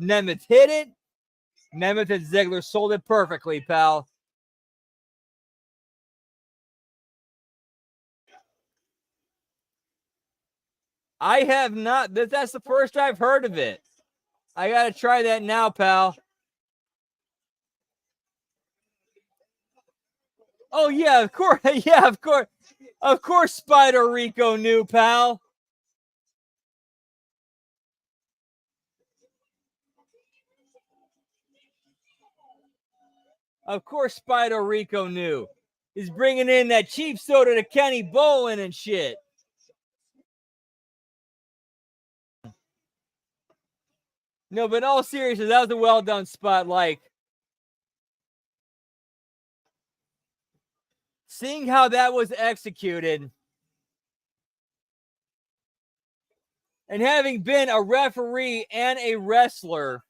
Nemeth hit it. Nemeth and Ziggler sold it perfectly, pal. I have not. That's the first I've heard of it. I got to try that now, pal. Oh, yeah, of course. Yeah, of course. Of course Spider Rico knew, pal. Of course Spider Rico knew. He's bringing in that cheap soda to Kenny Bolin and shit. No, but in all seriousness, that was a well-done spot. Like, seeing how that was executed, and having been a referee and a wrestler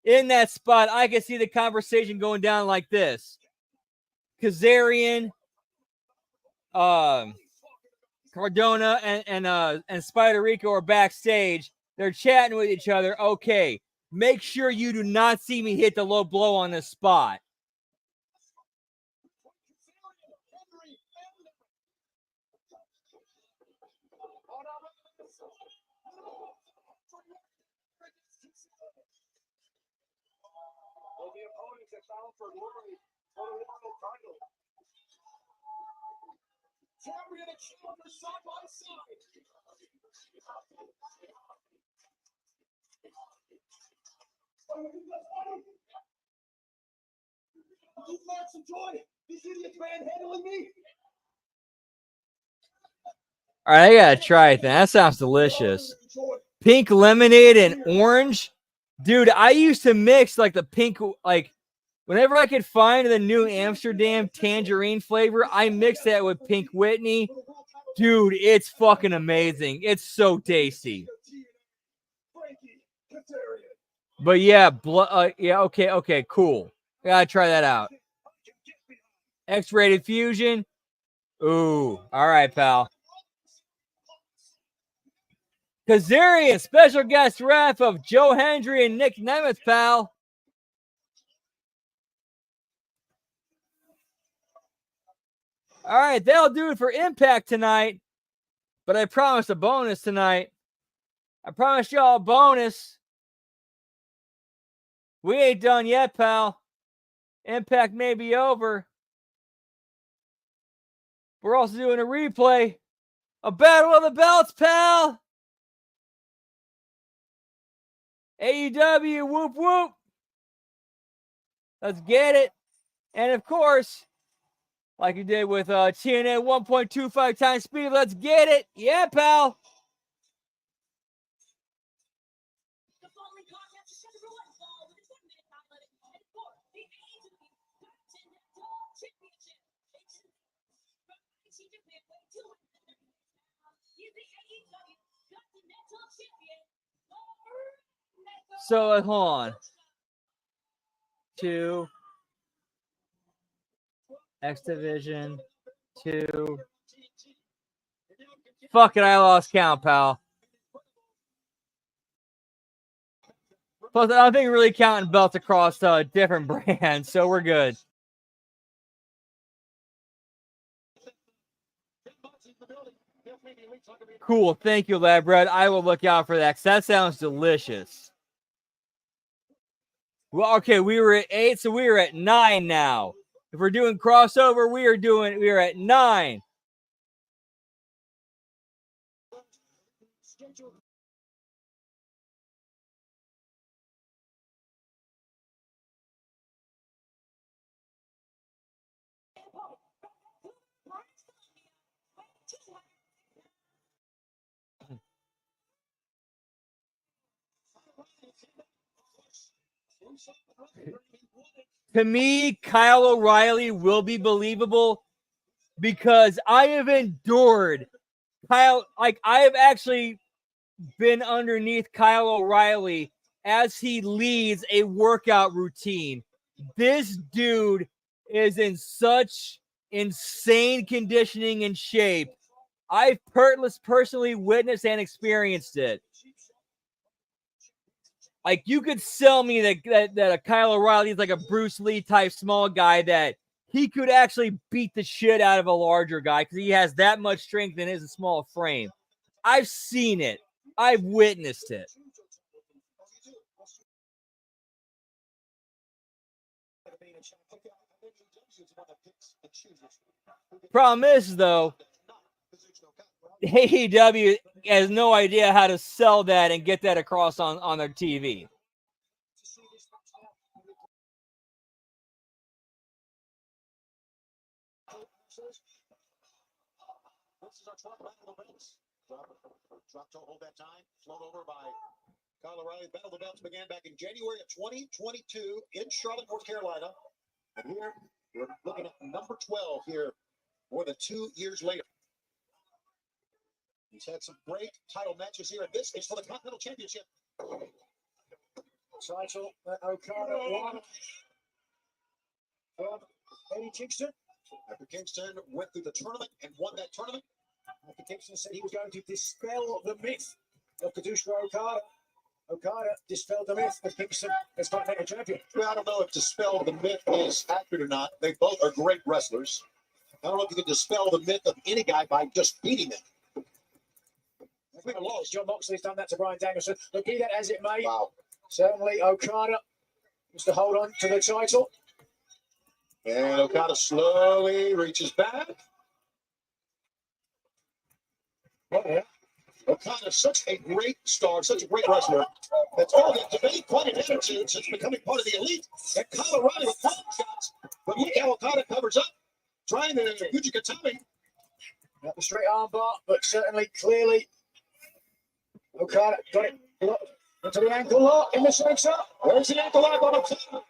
in that spot, I could see the conversation going down like this. Kazarian, Cardona, and Spider Rico are backstage. They're chatting with each other. Okay, make sure you do not see me hit the low blow on this spot. Champion and challenger side by side. You Max and Joy, these idiots manhandling me. All right, I gotta try it then. That sounds delicious. Pink lemonade and orange. Dude, I used to mix like the pink, like whenever I could find the New Amsterdam tangerine flavor, I mixed that with Pink Whitney. Dude, it's fucking amazing. It's so tasty. But yeah, yeah, okay, cool. I gotta try that out. X-rated fusion. Ooh, all right, pal. Kazarian, special guest ref of Joe Hendry and Nick Nemeth, pal. All right, that'll do it for Impact tonight. But I promised a bonus tonight. I promised y'all a bonus. We ain't done yet, pal. Impact may be over. We're also doing a replay. A battle of the belts, pal. AEW, whoop, whoop. Let's get it. And of course, like you did with TNA 1.25 times speed, let's get it. Yeah, pal. So hold on. 2 X Division 2. Fuck it, I lost count, pal. Plus, I don't think we're really counting belts across different brands, so we're good. Cool, thank you, Lab Bread. I will look out for that, 'cause that sounds delicious. Well, okay, we were at 8, so we are at 9 now. If we're doing crossover, we are at 9. To me, Kyle O'Reilly will be believable because I have endured Kyle. Like, I have actually been underneath Kyle O'Reilly as he leads a workout routine. This dude is in such insane conditioning and shape. I've personally witnessed and experienced it. Like, you could sell me that a Kyle O'Reilly is like a Bruce Lee type small guy that he could actually beat the shit out of a larger guy because he has that much strength in his small frame. I've seen it. I've witnessed it. Problem is, though, AEW has no idea how to sell that and get that across on their TV. Drop toe hold that time, float over by Kyle O'Reilly. Battle of the Belts began back in January of 2022 in Charlotte, North Carolina. And here we're looking at number 12 here more than 2 years later. He's had some great title matches here. This is for the Continental Championship. Title that Okada won from Eddie Kingston. After Kingston went through the tournament and won that tournament. After Kingston said he was going to dispel the myth of Kazuchika Okada. Okada dispelled the myth of Kingston as Continental Champion. Well, I don't know if dispel the myth is accurate or not. They both are great wrestlers. I don't know if you can dispel the myth of any guy by just beating them. John Moxley's done that to Bryan Danielson. But be that as it may, Wow. certainly Okada was to hold on to the title. And Okada slowly reaches back. Oh, yeah. Okada's such a great star, such a great wrestler. That's all that debate, quite an attitude since becoming part of the elite. And Kyle O'Reilly with pop shots. But look how Okada covers up, trying to Fujikatami. Not the straight arm bar, but certainly clearly Okada got it locked into the ankle lock in the center. There's the ankle lock on Okada.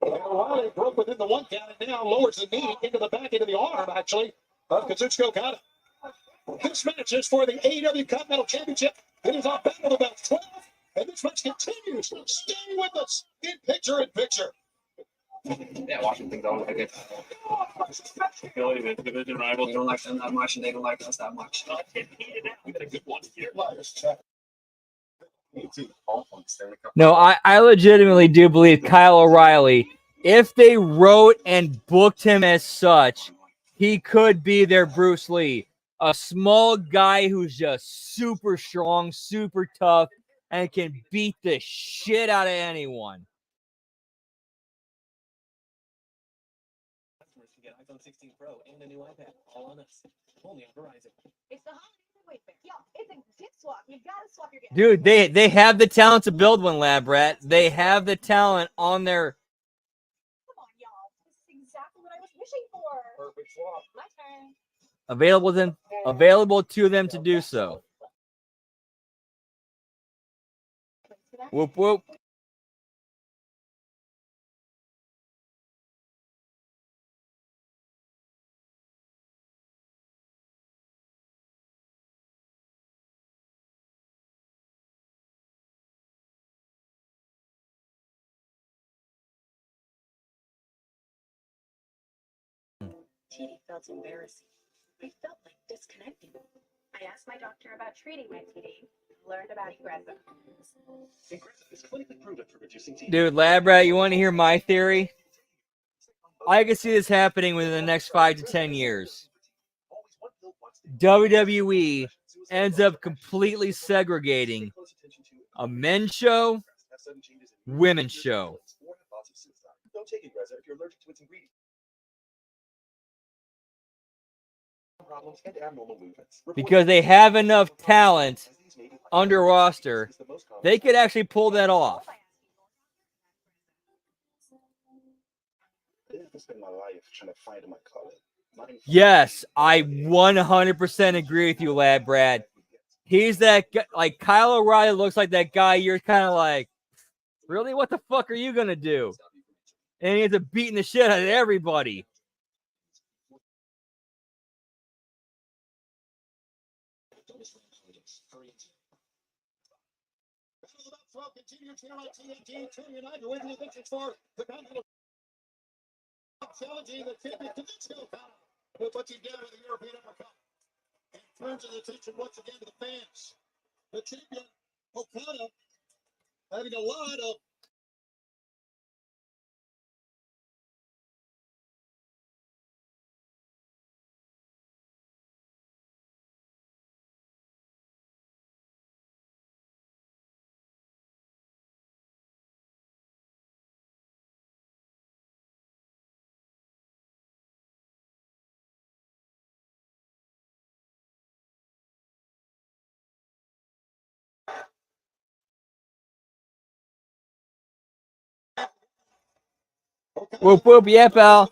And O'Reilly broke within the 1 count and now lowers the knee into the back, into the arm, actually, of Kazuchika Okada. This match is for the AEW Continental Championship. It is on Battle of the Belts 12, and this match continues. Stay with us in picture-in-picture. Yeah, Washington don't like it. The division rivals don't like them that much, and they don't like us that much. We got a good one here. No, I legitimately do believe Kyle O'Reilly, if they wrote and booked him as such, he could be their Bruce Lee. a small guy who's just super strong, super tough, and can beat the shit out of anyone. Customers can get iPhone 16 Pro and a new iPad all on us. Only on Verizon. It's the holiday fair. Yo, it's a gift swap. You gotta swap your gift. Dude, they have the talent to build one, Lab Rat. They have the talent on their. Come on, y'all. This is exactly what I was wishing for. Perfect swap. My turn. Available to them to do so. Whoop whoop. TD felt embarrassing. I felt like disconnecting. I asked my doctor about treating my TD. Learned about Ingrezza. Ingrezza is clinically proven for reducing TD. Dude, Lab Rat, you want to hear my theory? I can see this happening within the next 5 to 10 years. WWE ends up completely segregating a men's show, women's show. Don't take Ingrezza if you're allergic to its ingredients. Problems and abnormal movements. Because they have enough talent under roster, they could actually pull that off. I've spent my life trying to find my color. Yes, I 100% agree with you, Lad Brad. He's that guy, like Kyle O'Reilly looks like that guy. You're kind of like, really? What the fuck are you going to do? And he ends up beating the shit out of everybody. Continues here on TNT. Tuning United with the additions for the Continental challenging the champion Kaminsko with what you get with the European Uppercut. And turns his attention once again to the fans. The champion, Okada, having a lot of Whoop, whoop, yeah, pal.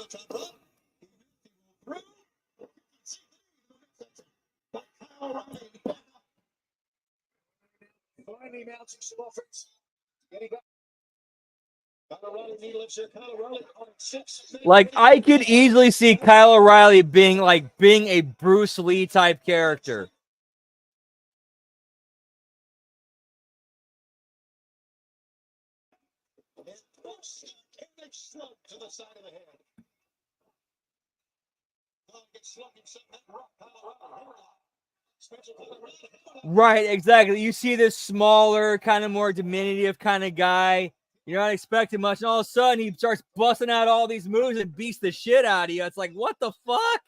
finally mounting some offense. Getting back. Colorado lifts here. Colorado on 6. Like, I could easily see Kyle O'Reilly being a Bruce Lee type character. To the side of the head. Right, exactly. You see this smaller, kind of more diminutive kind of guy. You're not expecting much, and all of a sudden he starts busting out all these moves and beats the shit out of you. It's like, what the fuck?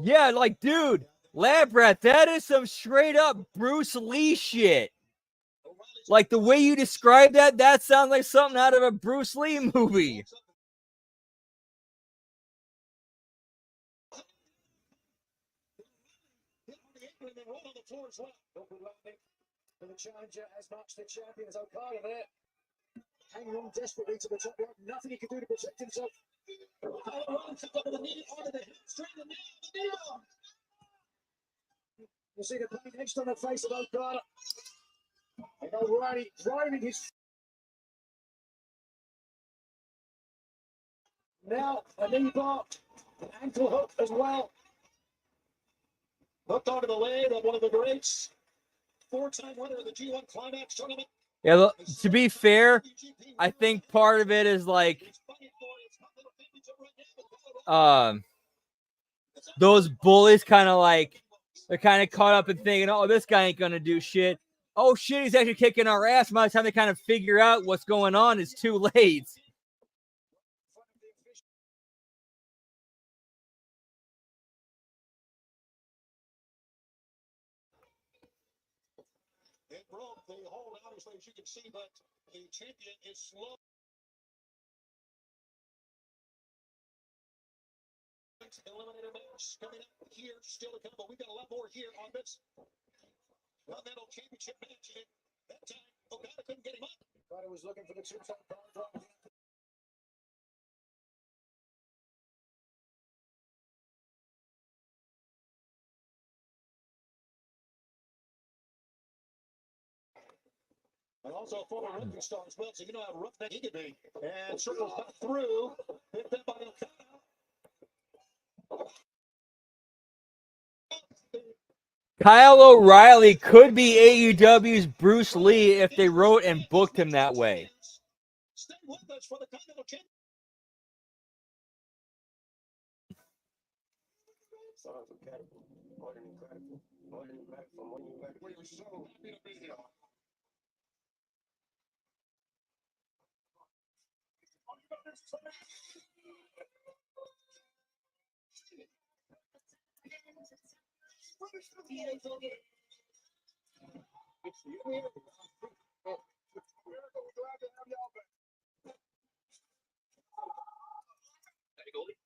Yeah, like, dude, Lab Rat, that is some straight up Bruce Lee shit. Like, the way you describe that, that sounds like something out of a Bruce Lee movie. The challenger as much the champion as Okada there. Hanging on desperately to the top rope. Nothing he can do to protect himself. You see the pain etched on the face of Okada. And O'Reilly driving his. Now a knee bar, an ankle hook as well. Hooked onto the leg of one of the greats. 4-time winner of the G1 Climax tournament. Yeah, look, to be fair, I think part of it is like those bullies kind of like they're kind of caught up in thinking, oh, this guy ain't gonna do shit. oh shit, he's actually kicking our ass. By the time they kind of figure out what's going on, it's too late. It broke the hold, obviously, as you can see, but the champion is slow. Eliminator match coming up here, still to come, but we've got a lot more here on this Continental Championship match. And that time, Okada couldn't get him up. Okada was looking for the two-top card. And also a former rugby star as well, so you know how rough that he could be. And circles back through, picked up by Okada. Kyle O'Reilly could be AEW's Bruce Lee if they wrote and booked him that way. Stay with us for the Continental Championship. Sounds incredible. More than incredible. More than incredible. More than incredible. We were so happy to be here. Hey, Goldie,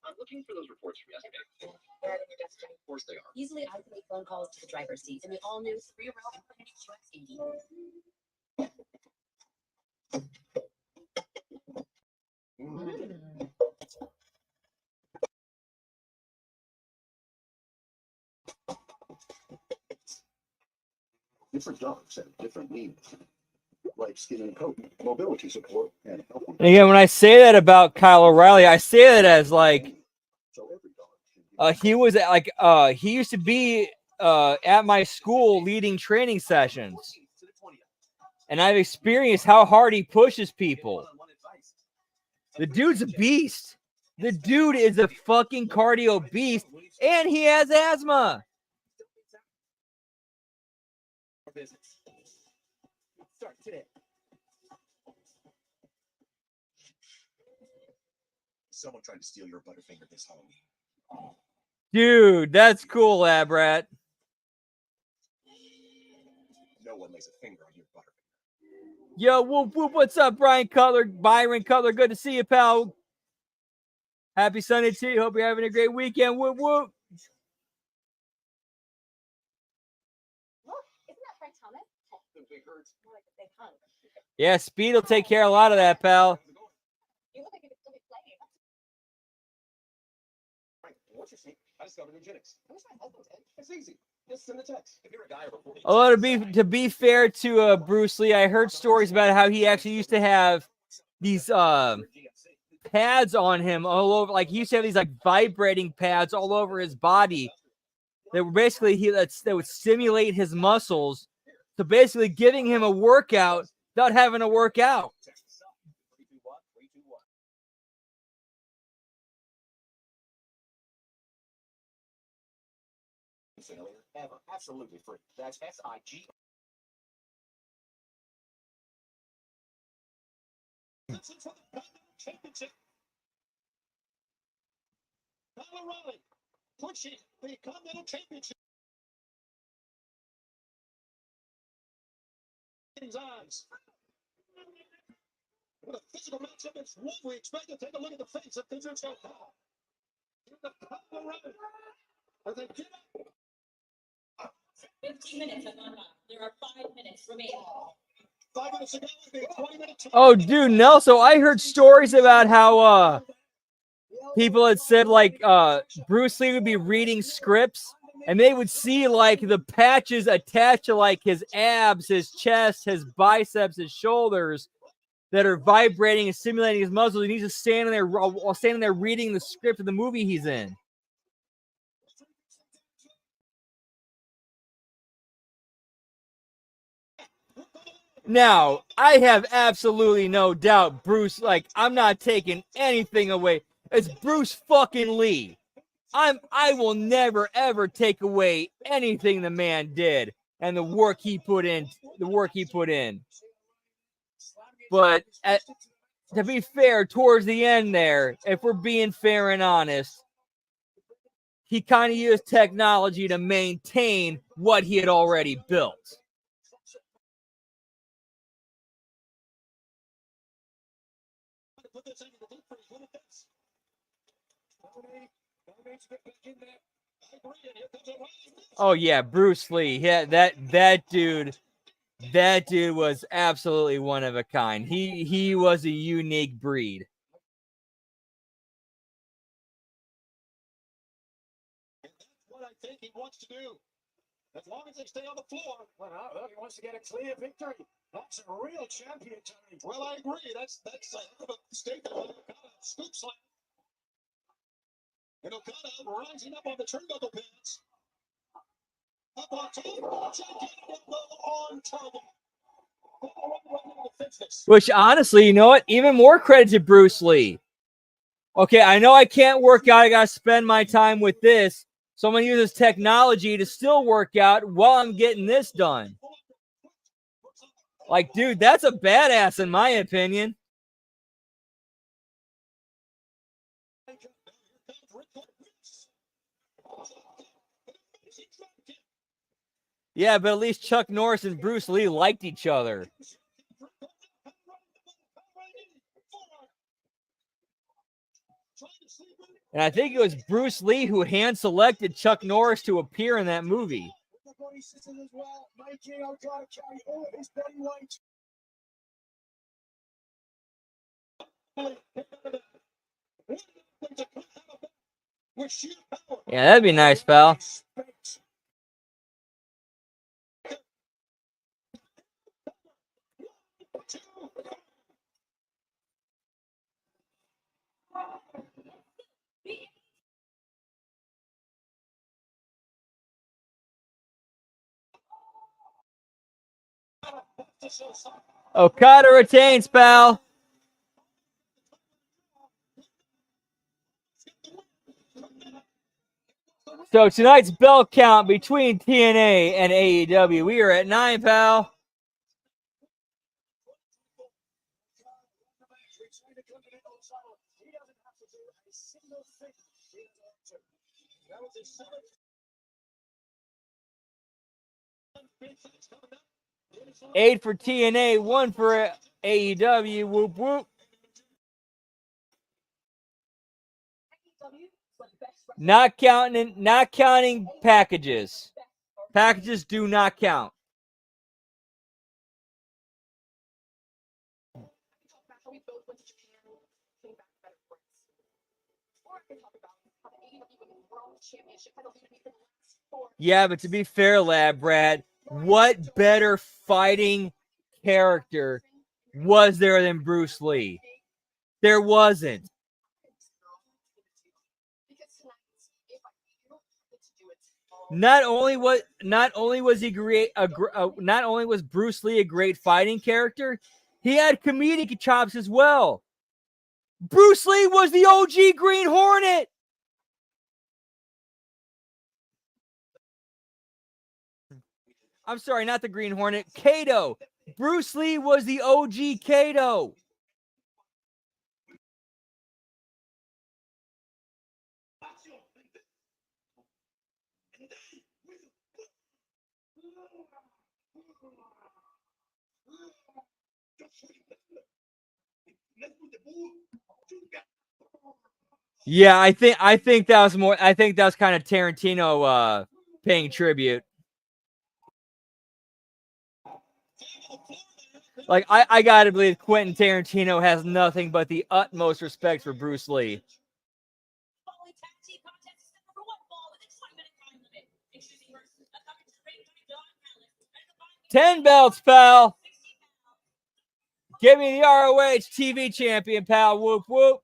I'm looking for those reports from yesterday. Of course they are. Easily isolate phone calls to the driver's seat in the all-new 3-row Infiniti QX80. Different dogs have different needs, like skin and coat, mobility support, and health. And again, when I say that about Kyle O'Reilly, I say that as like he was like he used to be at my school leading training sessions, and I've experienced how hard he pushes people. The dude's a beast. The dude is a fucking cardio beast, and he has asthma. Business. Start today. Someone tried to steal your Butterfinger this Halloween. Dude, that's cool, Labrat. No one lays a finger on your Butterfinger. Yo, whoop, whoop, what's up, Byron Cutler? Good to see you, pal. Happy Sunday to you. Hope you're having a great weekend. Whoop, whoop. Yeah, Speed will take care of a lot of that, pal. You look like you could still be playing. What's your seat? I discovered eugenics. I wish my husband did. It's easy. Just send the text. If you're a guy or a Although to be fair to Bruce Lee, I heard stories about how he actually used to have these pads on him all over. Like he used to have these like vibrating pads all over his body that were basically that would stimulate his muscles. So basically giving him a workout without having to work out. Ever. Absolutely free. That's SIG. This is for the Continental Championship. Kyle O'Reilly pushing the Continental Championship. His eyes. What a physical matchup. It's Wolf. We expect to take a look at the face of Kazuchika Okada. The Kyle O'Reilly. As they get up. 15 minutes have gone by. There are 5 minutes remaining. 5 minutes ago, it would be 20 minutes. Oh, dude, Nelson, I heard stories about how people had said like Bruce Lee would be reading scripts and they would see like the patches attached to like his abs, his chest, his biceps, his shoulders that are vibrating and stimulating his muscles, and he's just standing there reading the script of the movie he's in. Now, I have absolutely no doubt Bruce, like, I'm not taking anything away. It's Bruce fucking Lee. I will never, ever take away anything the man did. and the work he put in. But to be fair, towards the end there, if we're being fair and honest, he kind of used technology to maintain what he had already built. Oh yeah, Bruce Lee. Yeah, that dude was absolutely one of a kind. He was a unique breed. What I think he wants to do. As long as they stay on the floor. Well, he wants to get a clear victory. That's a real champion, Tony. Well, I agree. That's a statement. Okada scoop slam. And Okada rising up on the turnbuckle pads. Up on top. On top. Which honestly, you know what? Even more credit to Bruce Lee. Okay, I know I can't work out. I gotta spend my time with this. So I'm gonna use this technology to still work out while I'm getting this done. Like, dude, that's a badass in my opinion. Yeah, but at least Chuck Norris and Bruce Lee liked each other. And I think it was Bruce Lee who hand-selected Chuck Norris to appear in that movie. Yeah, that'd be nice, pal. Okada retains, pal. So tonight's bell count between TNA and AEW. We are at 9, pal. Eight for TNA, 1 for AEW. Whoop whoop. Not counting packages. Packages do not count. Yeah, but to be fair, Brad, what better fighting character was there than Bruce Lee? There wasn't. Not only was Bruce Lee a great fighting character, he had comedic chops as well. Bruce Lee was the OG Green Hornet. I'm sorry, not the Green Hornet. Kato. Bruce Lee was the OG Kato. Yeah, I think that was more. I think that was kind of Tarantino paying tribute. Like I gotta believe Quentin Tarantino has nothing but the utmost respect for Bruce Lee. 10 belts, pal. Give me the ROH TV champion, pal. Whoop whoop.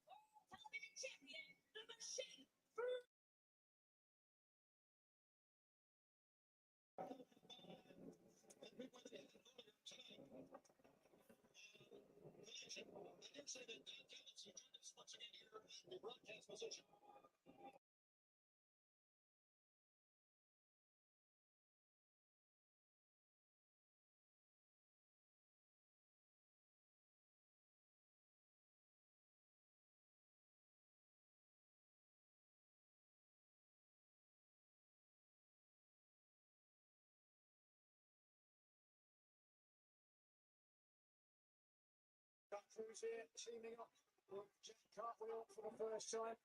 Cruz here, teaming up with Jim Cartwheel for the first time.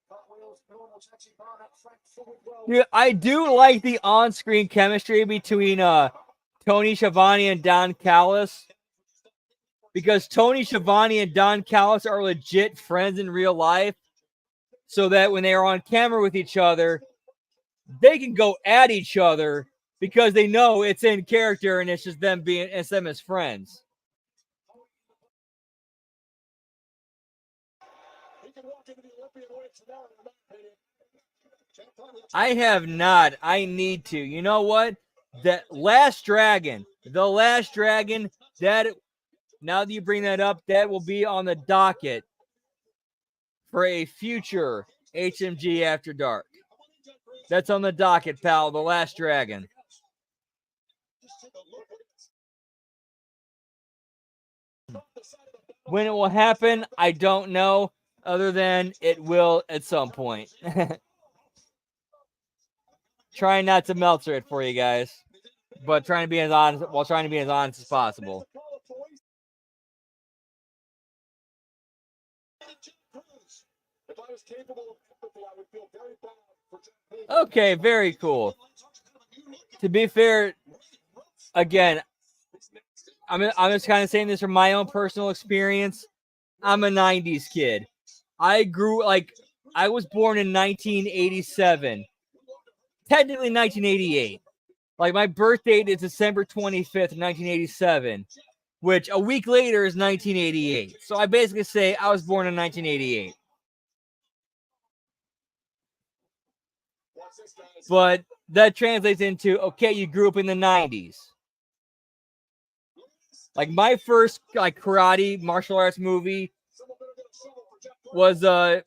Cartwheel's normal taxi partner, Frank Forward. Dude, I do like the on-screen chemistry between Tony Schiavone and Don Callis, because Tony Schiavone and Don Callis are legit friends in real life, so that when they are on camera with each other, they can go at each other because they know it's in character and it's just them as friends. I have not. I need to. You know what? The Last Dragon, that, now that you bring that up, that will be on the docket for a future HMG After Dark. That's on the docket, pal. The Last Dragon. When it will happen, I don't know, other than it will at some point. Trying not to Meltzer it for you guys, but trying to be as honest as possible. Okay, very cool. To be fair, again, I'm just kind of saying this from my own personal experience. I'm a 90s kid. I was born in 1987. Technically 1988. Like, my birth date is December 25th, 1987, which a week later is 1988. So I basically say I was born in 1988. But that translates into, okay, you grew up in the 90s. Like, my first karate martial arts movie was what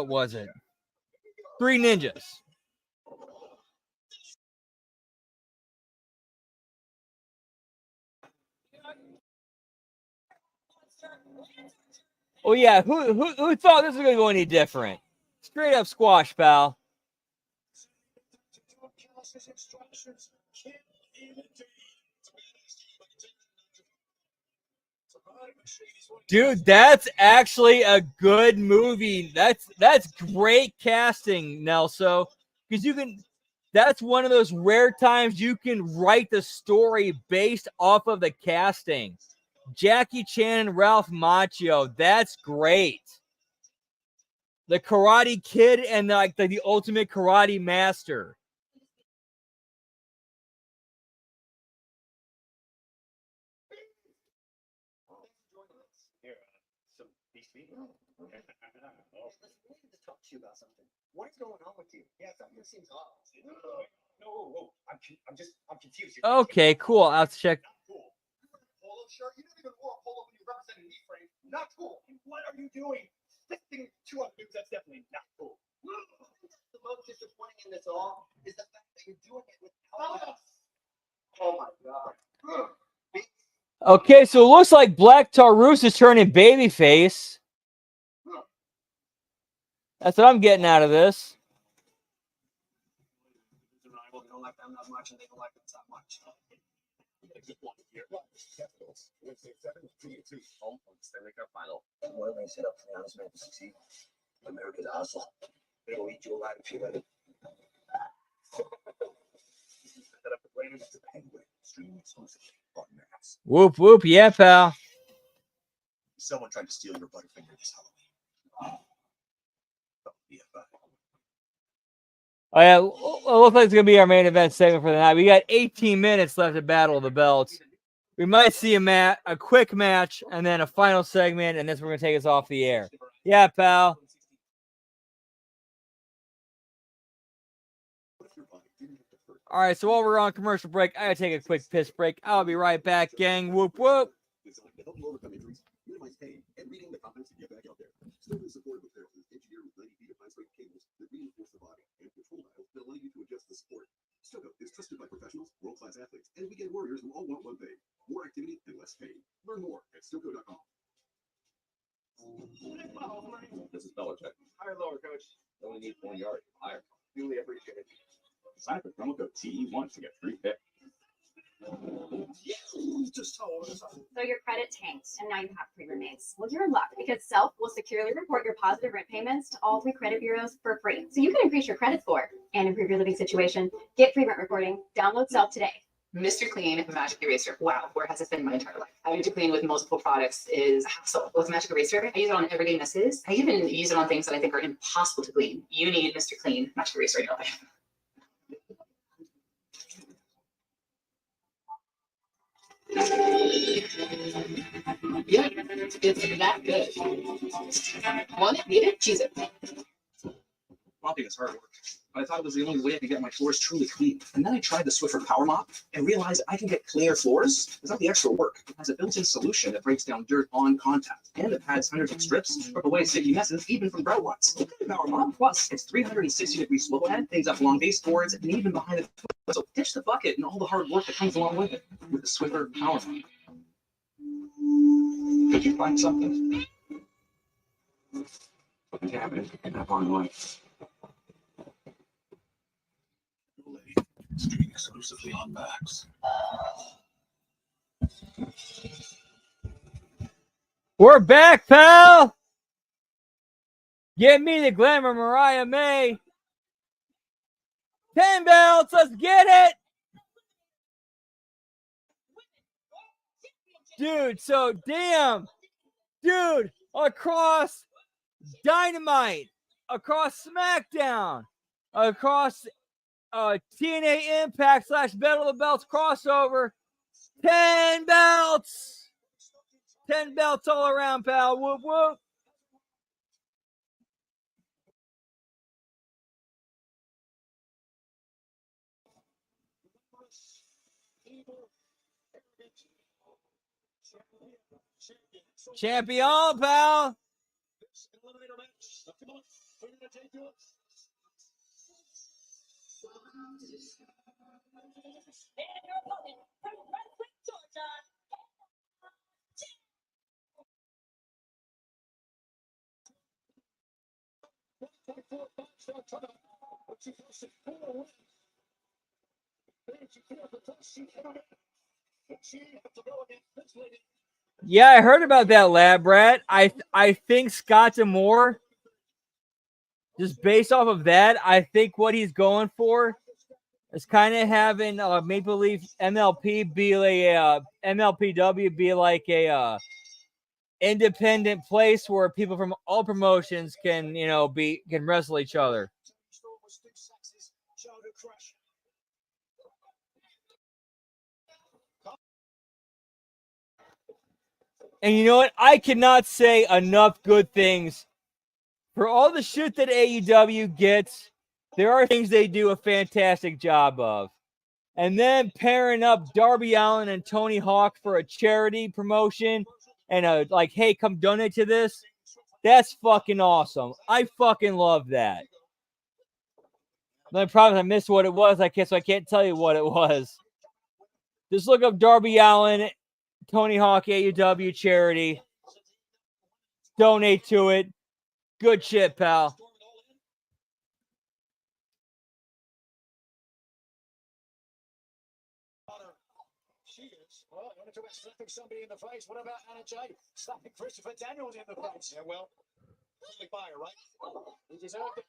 was it? Three Ninjas. Oh yeah, who thought this was gonna go any different? Straight up squash, pal. Dude, that's actually a good movie. That's great casting, Nelso. Because that's one of those rare times you can write the story based off of the casting. Jackie Chan and Ralph Macchio, that's great. The Karate Kid and the Ultimate Karate Master. Talk to you about something. What is going on with you? Yeah, something seems off. No, I'm confused. Okay, cool. I'll have to check. Polo shirt? You don't even wore a polo when you represented me, Frank. Not cool. What are you doing? Fisting two other dudes, that's definitely not cool. The most disappointing in this all is the fact that you're doing it without us. Oh my god. Okay, so it looks like Black Taurus is turning babyface. That's what I'm getting out of this. They don't like them that much, and they don't like us that much. Capitals. Wednesday 7th, 2-2. Home on Stanley Cup final. What am I set up for the honest man to succeed? America's asshole. They'll eat you alive if you let it. Set up the Brandon to Penguin. Streaming exclusively on Max. Whoop, whoop. Yeah, pal. Someone tried to steal your Butterfinger this Halloween. Oh yeah, it looks like it's gonna be our main event segment for the night. We got 18 minutes left to Battle of the Belts. We might see a quick match and then a final segment, and this we're gonna take us off the air. Yeah, pal. All right, so while we're on commercial break, I gotta take a quick piss break. I'll be right back, gang. Whoop whoop. Designed to help you overcome injuries, minimize pain, and regain the confidence to get back out there. Still been supported with therapists engineered with 90 feet of high-strength cables that reinforce the body and control dials that allow you to adjust the support. Stoco is trusted by professionals, world-class athletes, and weekend warriors who all want one thing: more activity and less pain. Learn more at Stoco.com. This is Belichick. Higher, lower, coach. Only need 1 yard. Higher. Duly appreciated. Sign up with promo code TE1 to get free pick. So your credit tanked, and now you have 3 roommates. Well, you're in luck because Self will securely report your positive rent payments to all 3 credit bureaus for free. So you can increase your credit score and improve your living situation. Get free rent reporting. Download Self today. Mr. Clean Magic Eraser. Wow, where has it been my entire life? Having to clean with multiple products is a hassle. With Magic Eraser, I use it on everyday messes. I even use it on things that I think are impossible to clean. You need Mr. Clean Magic Eraser in your life. Yeah, it's that good. Want it? Need it? Cheese it. Mopping is hard work, but I thought it was the only way I could get my floors truly clean. And then I tried the Swiffer Power Mop and realized I can get cleaner floors without the extra work. It has a built-in solution that breaks down dirt on contact, and it has hundreds of strips to strip away sticky messes, even from grout ones. Power Mop Plus, it's 360-degree swivel head, things up along baseboards, and even behind the toilet. So ditch the bucket and all the hard work that comes along with it with the Swiffer Power Mop. Did you find something? Damn it, I have on life. Streaming exclusively on Max. We're back, pal. Get me the glamour, Mariah May. 10 belts. Let's get it. Dude, so damn. Dude, across Dynamite, across SmackDown, across TNA Impact / Battle of the Belts crossover. 10 belts. 10 belts all around, pal. Whoop, whoop. Champion, pal. Yeah, I heard about that, Lab Rat. I think Scott D'Amore, just based off of that, I think what he's going for is kind of having Maple Leaf MLP be like a MLPW be like a independent place where people from all promotions can can wrestle each other. And you know what? I cannot say enough good things for all the shit that AEW gets. There are things they do a fantastic job of. And then pairing up Darby Allin and Tony Hawk for a charity promotion and like, hey, come donate to this. That's fucking awesome. I fucking love that. The only problem is I missed what it was. I can't tell you what it was. Just look up Darby Allin, Tony Hawk, AEW charity. Donate to it. Good shit, pal. Well, I wanted to slapping somebody in the face. What about Anna Jay slapping Christopher Daniels in the face? Yeah, well, fire, right? He deserved it.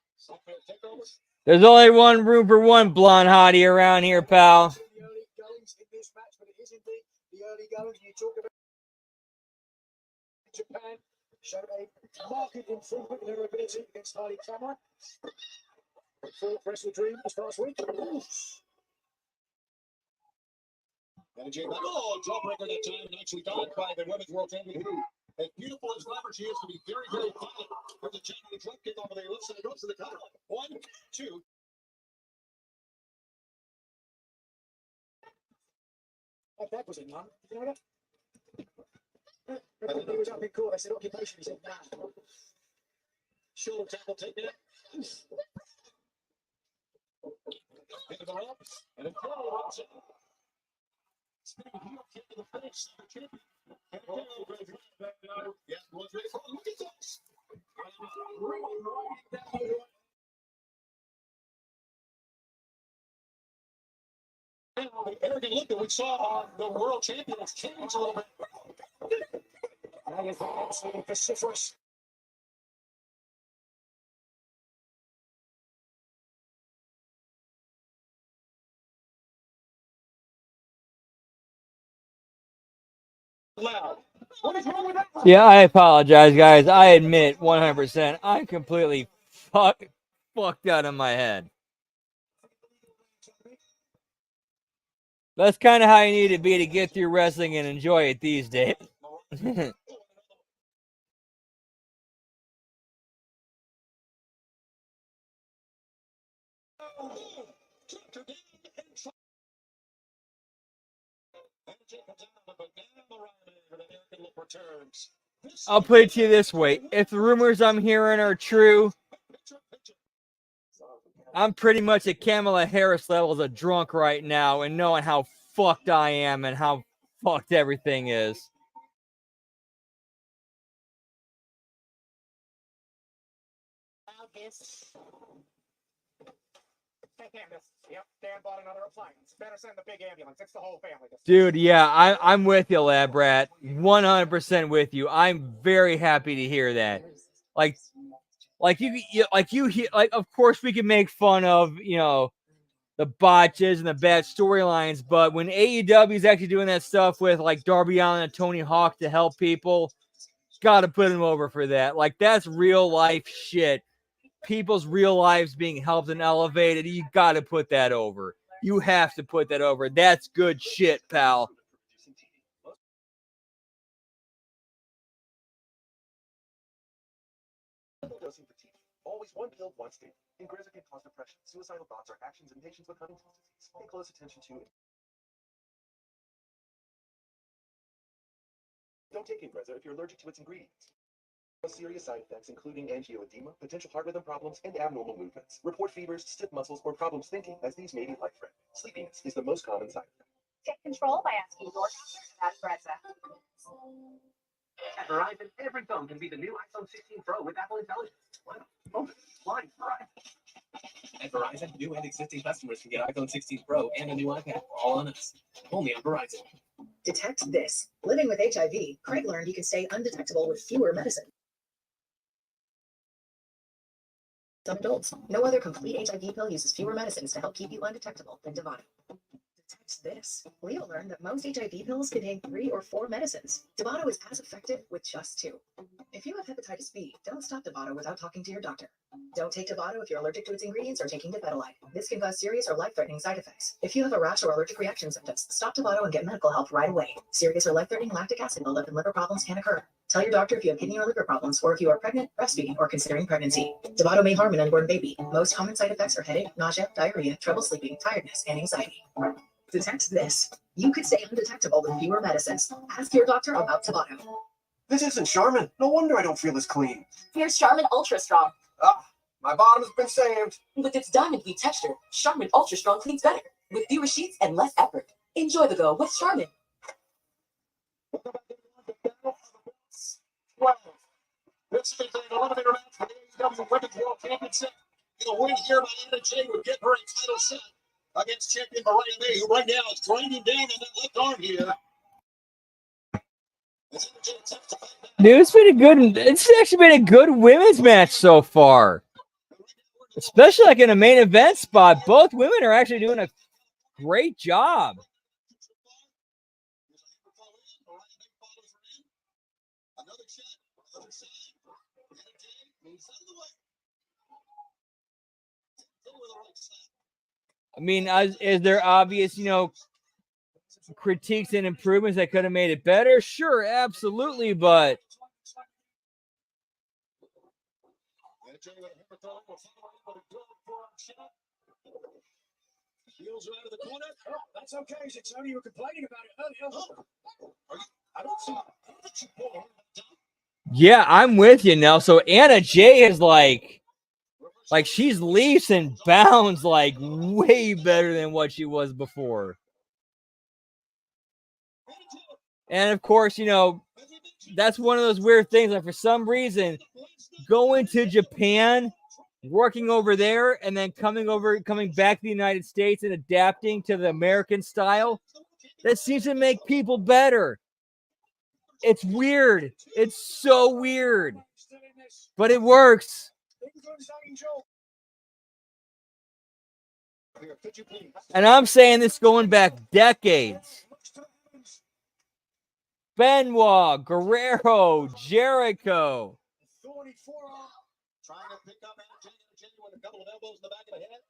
Take over. There's only one room for one blonde hottie around here, pal. The early goings in this match, but it is indeed the early goings. You talk about Japan showed a marked improvement in their ability against Harley Cameron. Full Wrestle Dream this past week. Energy, jawbreaker that time, and actually done by the Women's World Champion, who, as beautiful as glamour she is, to be very, very violent from the January drop kick off of the left side, goes to the cover. 1, 2. That was it, man. You know that? He was up in court. I said occupation. He said, nah. Shoulder tackle, take that. Into the rope. And a throw runs it. Spinning heel kick to the face of the champion. And yeah, was ready for look at this. Now, the arrogant look that we saw on the world champion has changed a little bit. That is absolutely vociferous. Loud. What is wrong with that? Yeah, I apologize, guys. I admit 100%. I'm completely fucked out of my head. That's kind of how you need to be to get through wrestling and enjoy it these days. I'll put it to you this way. If the rumors I'm hearing are true, I'm pretty much at Kamala Harris levels of drunk right now and knowing how fucked I am and how fucked everything is. Yep, Dan bought another appliance. Better send the big ambulance. It's the whole family. Dude, yeah, I'm with you, Lab Rat. 100% with you. I'm very happy to hear that. Like of course we can make fun of, the botches and the bad storylines, but when AEW is actually doing that stuff with like Darby Allin and Tony Hawk to help people, gotta put them over for that. Like, that's real life shit. People's real lives being helped and elevated. You gotta put that over. You have to put that over. That's good shit, pal. Dosing for teeth. Always one pill, one state. Ingrezza can cause depression, suicidal thoughts, or actions in patients with Huntington's disease. Pay close attention to it. Don't take Ingrezza if you're allergic to its ingredients. Serious side effects including angioedema, potential heart rhythm problems, and abnormal movements. Report fevers, stiff muscles, or problems thinking, as these may be life-threatening. Sleepiness is the most common side effect. Take control by asking your doctor about Ingrezza. At Verizon, every phone can be the new iPhone 16 Pro with Apple Intelligence. At Verizon, new and existing customers can get iPhone 16 Pro and a new iPad, all on us. Only on Verizon. Detect this. Living with HIV, Craig learned he can stay undetectable with fewer medicines. Some adults. No other complete HIV pill uses fewer medicines to help keep you undetectable than Dovato. Detect this. Leo learned that most HIV pills contain 3 or 4 medicines. Dovato is as effective with just 2. If you have hepatitis B, don't stop Dovato without talking to your doctor. Don't take Dovato if you're allergic to its ingredients or taking dofetilide. This can cause serious or life-threatening side effects. If you have a rash or allergic reaction symptoms, stop Dovato and get medical help right away. Serious or life-threatening lactic acid buildup and liver problems can occur. Tell your doctor if you have kidney or liver problems, or if you are pregnant, breastfeeding, or considering pregnancy. Dovato may harm an unborn baby. Most common side effects are headache, nausea, diarrhea, trouble sleeping, tiredness, and anxiety. Detect this. You could stay undetectable with fewer medicines. Ask your doctor about Dovato. This isn't Charmin. No wonder I don't feel as clean. Here's Charmin Ultra Strong. Ah, my bottom's been saved. With its diamond weave texture, Charmin Ultra Strong cleans better, with fewer sheets and less effort. Enjoy the go with Charmin. This is an eliminator match for the AEW Women's World Championship. The win here by HMG would get her a title shot against champion Mariah May, who right now is grinding down on that left arm here. Dude, it's actually been a good women's match so far. Especially like in a main event spot. Both women are actually doing a great job. I mean, is there obvious, critiques and improvements that could have made it better? Sure, absolutely, but Heels are out of the corner. Oh, that's okay. It's only you were complaining about it earlier. I don't see. yeah, I'm with you now. So Anna Jay is like she's leaps and bounds like way better than what she was before. And of course, that's one of those weird things. Like, for some reason, going to Japan working over there and then coming back to the United States and adapting to the American style, that seems to make people better. It's weird. It's so weird. But it works. And I'm saying this going back decades. Benoit, Guerrero, Jericho. Trying to pick up Energy with a couple of elbows in the back of the head.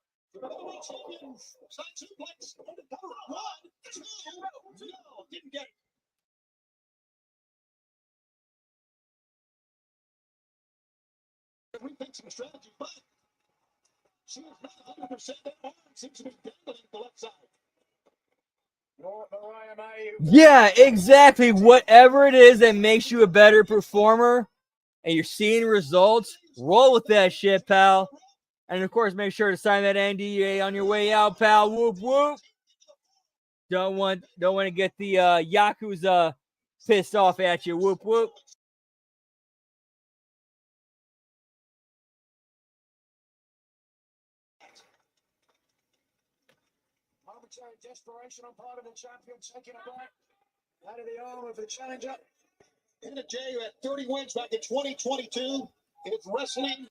Side suplex. One, two, no, didn't get it. Rethink some strategy, but she is not 100% that hard. Seems to be dangling the left side. Yeah, exactly. Whatever it is that makes you a better performer and you're seeing results, roll with that shit, pal. And of course, make sure to sign that NDA on your way out, pal. Whoop whoop. Don't want to get the Yakuza pissed off at you. Whoop whoop. Momentary desperation on part of the champion, taking a bite out of the arm of the challenger. Energy at 30 wins back in 2022. It's wrestling.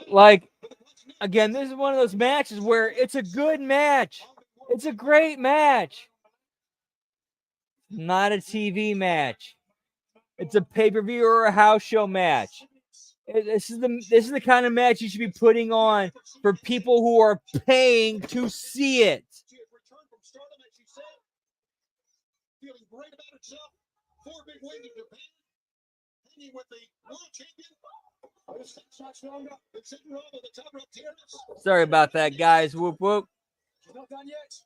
Like, again, this is one of those matches where it's a good match. It's a great match. Not a TV match. It's a pay-per-view or a house show match. This is the kind of match you should be putting on for people who are paying to see it. Feeling great about itself. 4 big wins in Japan. Hanging with the world champion. Sorry about that, guys. Whoop whoop. She's not done yet.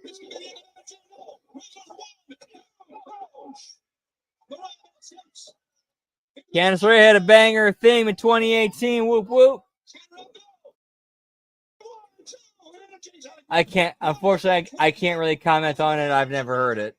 This could be the end of the Candice LeRae had a banger theme in 2018. Whoop whoop. Unfortunately, I can't really comment on it. I've never heard it.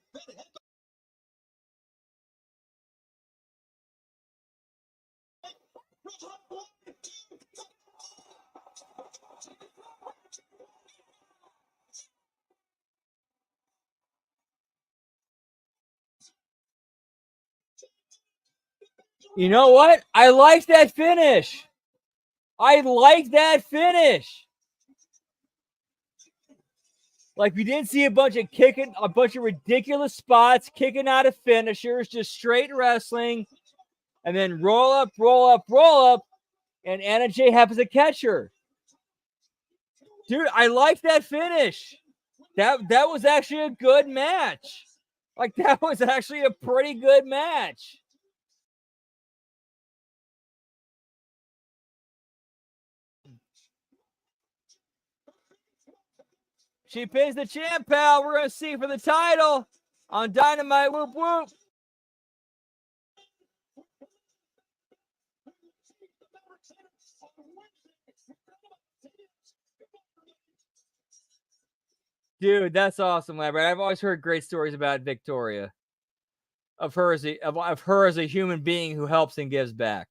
You know what? I like that finish. Like, we didn't see a bunch of ridiculous spots, kicking out of finishers, just straight wrestling, and then roll up, and Anna Jay happens to catch her. Dude, I like that finish. That was actually a good match. Like, that was actually a pretty good match. She pins the champ, pal. We're going to see for the title on Dynamite. Whoop, whoop. Dude, that's awesome, Lambert. I've always heard great stories about Victoria. Of her as a human being who helps and gives back.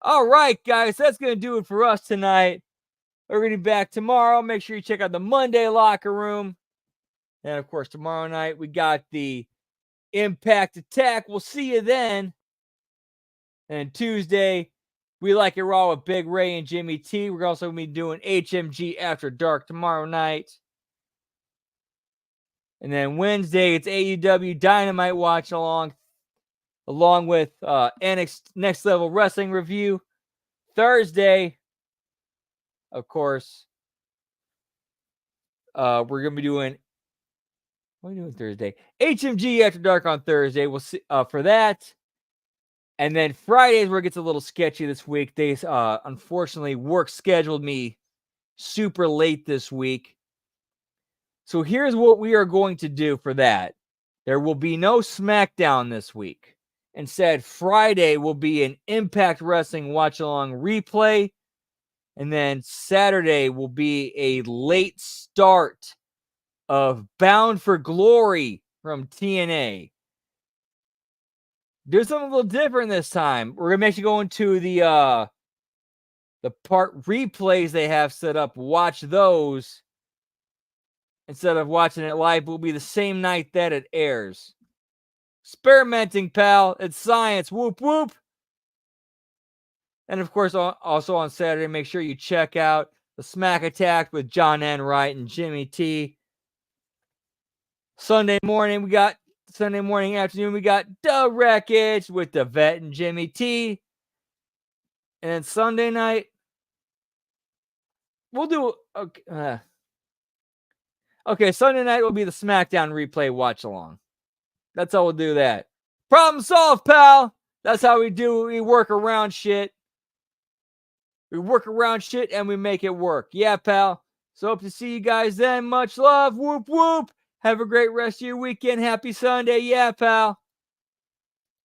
All right, guys. That's going to do it for us tonight. We're going to be back tomorrow. Make sure you check out the Monday Locker Room. And, of course, tomorrow night we got the Impact Attack. We'll see you then. And Tuesday, We Like It Raw with Big Ray and Jimmy T. We're also going to be doing HMG After Dark tomorrow night. And then Wednesday, it's AEW Dynamite Watch-Along, along with Next Level Wrestling Review. Thursday, of course, we're going to be doing, what are we doing Thursday? HMG After Dark on Thursday. We'll see for that. And then Fridays where it gets a little sketchy this week. They unfortunately work scheduled me super late this week. So here's what we are going to do for that. There will be no SmackDown this week. Instead, Friday will be an Impact Wrestling Watch-Along replay. And then Saturday will be a late start of Bound for Glory from TNA. Do something a little different this time. We're gonna actually go into the part replays they have set up. Watch those instead of watching it live. Will be the same night that it airs. Experimenting, pal. It's science. Whoop whoop. And of course, also on Saturday, make sure you check out the Smack Attack with John Enright and Jimmy T. Sunday morning, afternoon, we got The Wreckage with the Vet and Jimmy T. And then Sunday night, we'll do Sunday night will be the SmackDown Replay Watch-Along. That's how we'll do that. Problem solved, pal. That's how we do it. We work around shit. We work around shit and we make it work. Yeah, pal. So hope to see you guys then. Much love. Whoop, whoop. Have a great rest of your weekend. Happy Sunday. Yeah, pal.